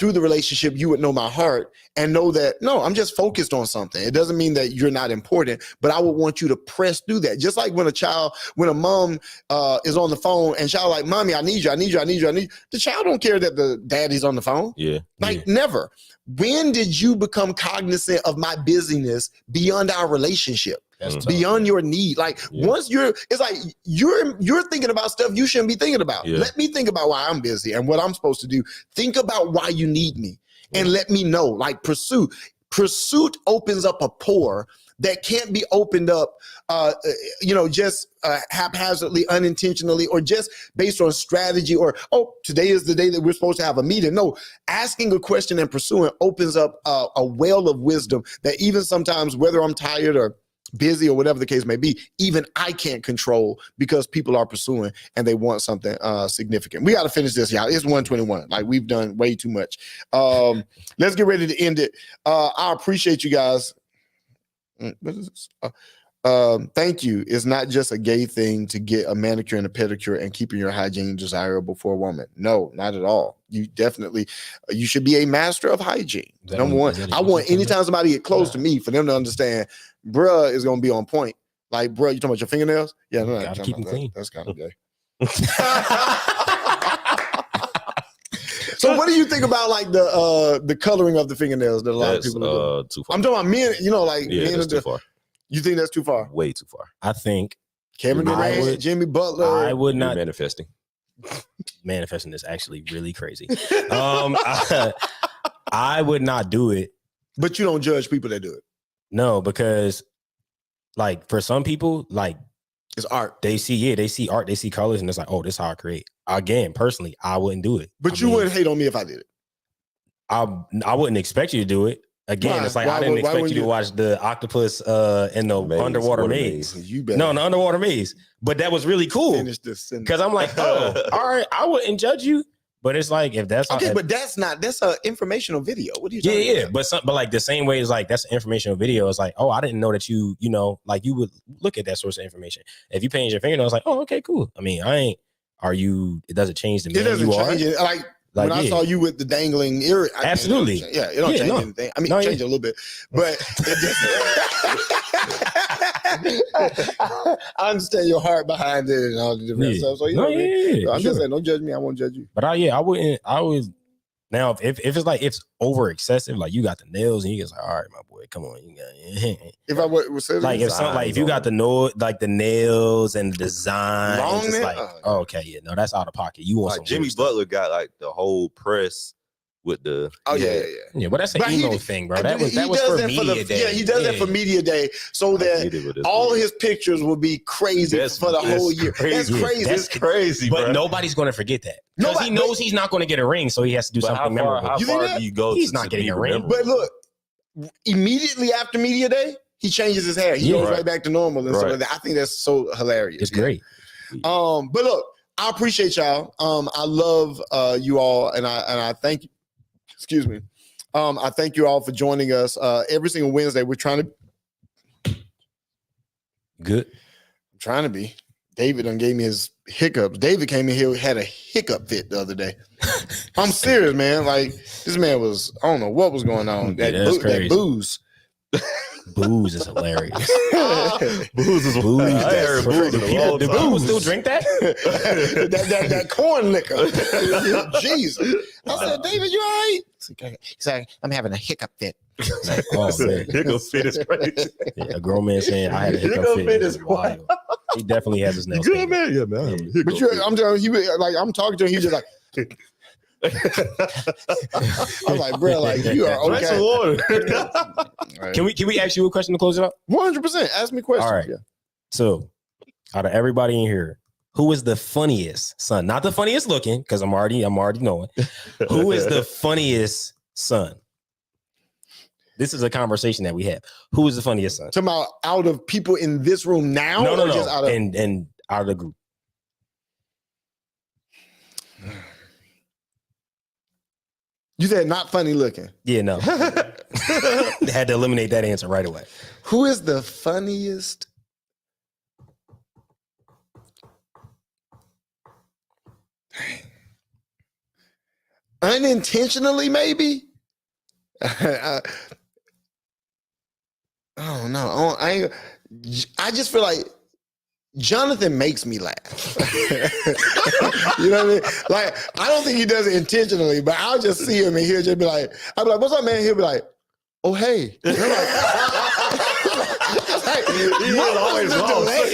[SPEAKER 1] through the relationship, you would know my heart and know that, no, I'm just focused on something. It doesn't mean that you're not important, but I would want you to press through that. Just like when a mom is on the phone and child like, mommy, I need you. The child don't care that the daddy's on the phone. Never. When did you become cognizant of my busyness beyond our relationship? Beyond your need? Once it's like you're thinking about stuff you shouldn't be thinking about. Let me think about why I'm busy and what I'm supposed to do. Think about why you need me and let me know. Like pursuit opens up a pore that can't be opened up, just haphazardly, unintentionally, or just based on strategy, or, oh, today is the day that we're supposed to have a meeting. No, asking a question and pursuing opens up a well of wisdom that even sometimes, whether I'm tired or busy or whatever the case may be, even I can't control, because people are pursuing and they want something significant. We got to finish this, y'all. It's 1:21. Like, we've done way too much. Let's get ready to end it. I appreciate you guys. What is this? Thank you. It's not just a gay thing to get a manicure and a pedicure and keeping your hygiene desirable for a woman. No, not at all. You should be a master of hygiene. Number one, I want anytime somebody get close to me, for them to understand, bruh is going to be on point. Like, bruh, you talking about your fingernails? Yeah, no,
[SPEAKER 2] gotta keep them clean.
[SPEAKER 1] That's kind of gay. So what do you think about like the coloring of the fingernails that a lot of people are doing?
[SPEAKER 3] Too far.
[SPEAKER 1] I'm talking about men, men
[SPEAKER 3] that's too far.
[SPEAKER 1] You think that's too far?
[SPEAKER 3] Way too far.
[SPEAKER 2] I think
[SPEAKER 1] Kevin Durant, Jimmy Butler.
[SPEAKER 2] I would not.
[SPEAKER 3] Manifesting.
[SPEAKER 2] Manifesting is actually really crazy. I would not do it.
[SPEAKER 1] But you don't judge people that do it.
[SPEAKER 2] No, because like for some people, like
[SPEAKER 1] it's art.
[SPEAKER 2] They see art, they see colors, and it's like, oh, this is how I create. Again, personally, I wouldn't do it.
[SPEAKER 1] But you wouldn't hate on me if I did it. I
[SPEAKER 2] wouldn't expect you to do it. Again, it's like I didn't expect you to watch the octopus in the underwater maze. No, the underwater maze. But that was really cool. Because I'm like, oh, all right, I wouldn't judge you. But it's like, if that's
[SPEAKER 1] okay, but that's an informational video. What are you talking about?
[SPEAKER 2] But like the same way is like that's an informational video. It's like, oh, I didn't know that you like you would look at that source of information. If you paint your fingernails, like, oh, okay, cool. I mean, it doesn't change the man you are.
[SPEAKER 1] Like when I saw you with the dangling ear,
[SPEAKER 2] absolutely,
[SPEAKER 1] it don't change anything. I mean, it changed a little bit, but I understand your heart behind it and all the different stuff. So I'm just saying, don't judge me. I won't judge you.
[SPEAKER 2] But I wouldn't. I always now if it's like it's over excessive, like you got the nails and you just like, all right, my boy, come on, you got.
[SPEAKER 1] If I would say
[SPEAKER 2] like if something like if you got the like the nails and the design, it's just like, oh, okay, yeah, no, that's out of pocket. You want
[SPEAKER 3] like Jimmy Butler got like the whole press with the
[SPEAKER 2] yeah, but that's an emo thing, bro. That was for media day.
[SPEAKER 1] Yeah, he does that for media day so that all his pictures will be crazy for the whole year. That's crazy.
[SPEAKER 3] That's crazy,
[SPEAKER 2] but nobody's going to forget that because he knows he's not going to get a ring, so he has to do something memorable.
[SPEAKER 3] How far do you go?
[SPEAKER 2] He's not getting a ring.
[SPEAKER 1] But look, immediately after media day, he changes his hair. He goes right back to normal and stuff like that. I think that's so hilarious.
[SPEAKER 2] It's great.
[SPEAKER 1] But look, I appreciate y'all. I love you all, and I thank you. Excuse me. I thank you all for joining us every single Wednesday. We're trying to
[SPEAKER 2] good.
[SPEAKER 1] I'm trying to be. David done gave me his hiccups. David came in here, had a hiccup fit the other day. I'm serious, man. Like this man was, I don't know what was going on. That booze.
[SPEAKER 2] Booze is hilarious.
[SPEAKER 3] Booze is
[SPEAKER 2] Booze.
[SPEAKER 3] I heard booze in a long
[SPEAKER 2] Do
[SPEAKER 3] time.
[SPEAKER 2] people still drink that?
[SPEAKER 1] that corn liquor. Jesus. I said, David, you all right?
[SPEAKER 5] He's like, I'm having a hiccup fit.
[SPEAKER 2] Like, oh man,
[SPEAKER 3] Hiccup fit is crazy.
[SPEAKER 2] yeah, a grown man saying I had a hiccup fit is wild. He definitely has his
[SPEAKER 3] You
[SPEAKER 2] nails.
[SPEAKER 3] good,
[SPEAKER 2] painted.
[SPEAKER 3] man? Yeah, man. I have a hiccup
[SPEAKER 1] But
[SPEAKER 3] fit.
[SPEAKER 1] I'm telling you, like I'm talking to him, he's just like, I'm like, bro, like you are
[SPEAKER 3] Drink some
[SPEAKER 1] okay.
[SPEAKER 3] water.
[SPEAKER 2] Can we ask you a question to close it up?
[SPEAKER 1] 100%. Ask me questions.
[SPEAKER 2] All right.
[SPEAKER 1] Yeah.
[SPEAKER 2] So, out of everybody in here, who is the funniest son? Not the funniest looking, because I'm already knowing. Who is the funniest son? This is a conversation that we have. Who is the funniest son?
[SPEAKER 1] Talking about out of people in this room now,
[SPEAKER 2] No.
[SPEAKER 1] or just out of
[SPEAKER 2] and out of the group.
[SPEAKER 1] you said not funny looking.
[SPEAKER 2] Yeah, no. Had to eliminate that answer right away.
[SPEAKER 1] Who is the funniest? Unintentionally, maybe. I don't know. I just feel like Jonathan makes me laugh. You know what I mean? Like, I don't think he does it intentionally, but I'll just see him and he'll just be like, I'll be like, what's up, man? He'll be like, oh, hey. And I'm like,
[SPEAKER 3] He was always wrong.
[SPEAKER 2] Like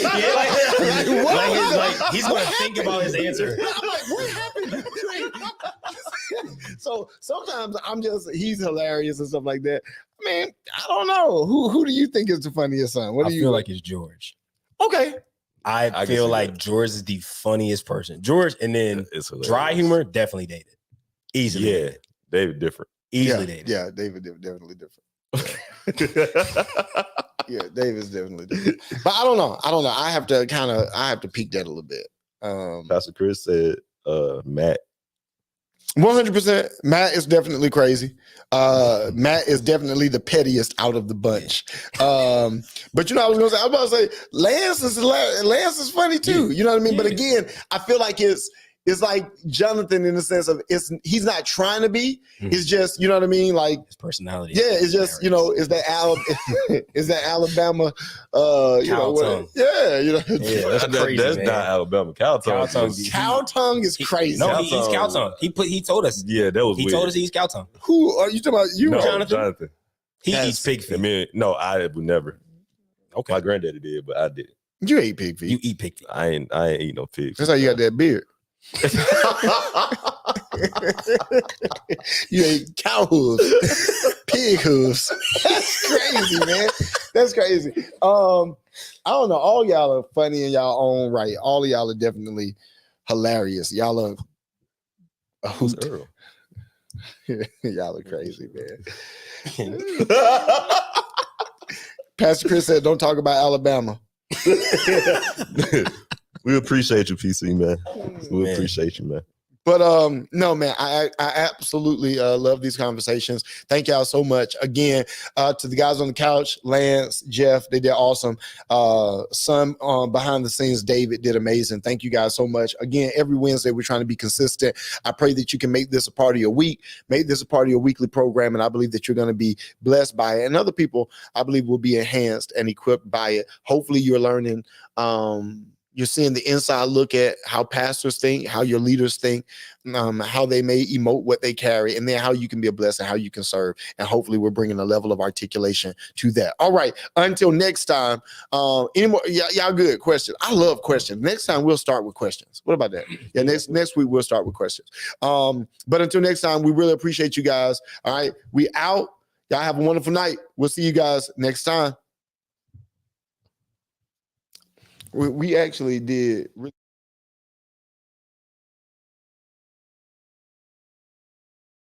[SPEAKER 2] he's gonna think about his answer.
[SPEAKER 1] I'm like, what happened? So sometimes he's hilarious and stuff like that. Man, I don't know. Who do you think is the funniest son? What
[SPEAKER 2] I
[SPEAKER 1] do you
[SPEAKER 2] feel like it's George.
[SPEAKER 1] Okay.
[SPEAKER 2] I
[SPEAKER 3] can
[SPEAKER 2] feel
[SPEAKER 3] see
[SPEAKER 2] like
[SPEAKER 3] that.
[SPEAKER 2] George is the funniest person. George, and then
[SPEAKER 3] It's hilarious.
[SPEAKER 2] dry humor, definitely David. Easily.
[SPEAKER 3] Yeah,
[SPEAKER 2] David.
[SPEAKER 3] David different.
[SPEAKER 2] Easily David.
[SPEAKER 1] Yeah, David definitely different. Yeah, David's definitely different. But I don't know. I have to peek that a little bit.
[SPEAKER 3] Pastor Chris said, Matt.
[SPEAKER 1] 100%. Matt is definitely crazy. Matt is definitely the pettiest out of the bunch. But you know, I was about to say Lance is funny too. You know what I mean? But again, I feel like it's like Jonathan in the sense of he's not trying to be. It's just, you know what I mean? Like
[SPEAKER 2] His personality.
[SPEAKER 1] yeah, it's just, you know, is that Alabama you know what?
[SPEAKER 2] tongue.
[SPEAKER 1] Yeah, you know.
[SPEAKER 2] Yeah, that's crazy.
[SPEAKER 3] That's
[SPEAKER 2] man.
[SPEAKER 3] not Alabama. Cow tongue.
[SPEAKER 2] Cow tongue.
[SPEAKER 1] Cow tongue is crazy.
[SPEAKER 2] No,
[SPEAKER 3] Cow
[SPEAKER 2] he eats
[SPEAKER 3] tongue.
[SPEAKER 2] cow tongue. He told us.
[SPEAKER 3] Yeah, that was
[SPEAKER 2] He
[SPEAKER 3] weird.
[SPEAKER 2] told us he eats cow tongue.
[SPEAKER 1] Who are you talking about? You,
[SPEAKER 3] No,
[SPEAKER 1] Jonathan?
[SPEAKER 3] Jonathan.
[SPEAKER 2] He
[SPEAKER 1] Yes.
[SPEAKER 2] eats pig
[SPEAKER 3] I
[SPEAKER 2] feet.
[SPEAKER 3] mean, no, I would never.
[SPEAKER 2] Okay.
[SPEAKER 3] My granddaddy did, but I didn't.
[SPEAKER 1] You ate pig feet.
[SPEAKER 2] You eat pig feet.
[SPEAKER 3] I ain't eat no pig.
[SPEAKER 1] That's how you got that beard. You ate cow hooves, pig hooves. That's crazy, man. That's crazy. I don't know. All y'all are funny in y'all own right. All of y'all are definitely hilarious. Y'all are a
[SPEAKER 3] Who's
[SPEAKER 1] hoot.
[SPEAKER 3] Earl?
[SPEAKER 1] Y'all are crazy, man. Pastor Chris said, "Don't talk about Alabama."
[SPEAKER 3] We appreciate you, PC, man. We
[SPEAKER 2] Man.
[SPEAKER 3] appreciate you, man.
[SPEAKER 1] But no, man, I absolutely love these conversations. Thank y'all so much. Again, to the guys on the couch, Lance, Jeff, they did awesome. Some behind the scenes, David did amazing. Thank you guys so much. Again, every Wednesday we're trying to be consistent. I pray that you can make this a part of your week, make this a part of your weekly program, and I believe that you're going to be blessed by it. And other people, I believe, will be enhanced and equipped by it. Hopefully, you're learning. You're seeing the inside look at how pastors think, how your leaders think, how they may emote what they carry, and then how you can be a blessing, how you can serve. And hopefully we're bringing a level of articulation to that. All right. Until next time, any more? Y'all good questions? I love questions. Next time we'll start with questions. What about that? Yeah, next week we'll start with questions. But until next time, we really appreciate you guys. All right. We out. Y'all have a wonderful night. We'll see you guys next time. We actually did.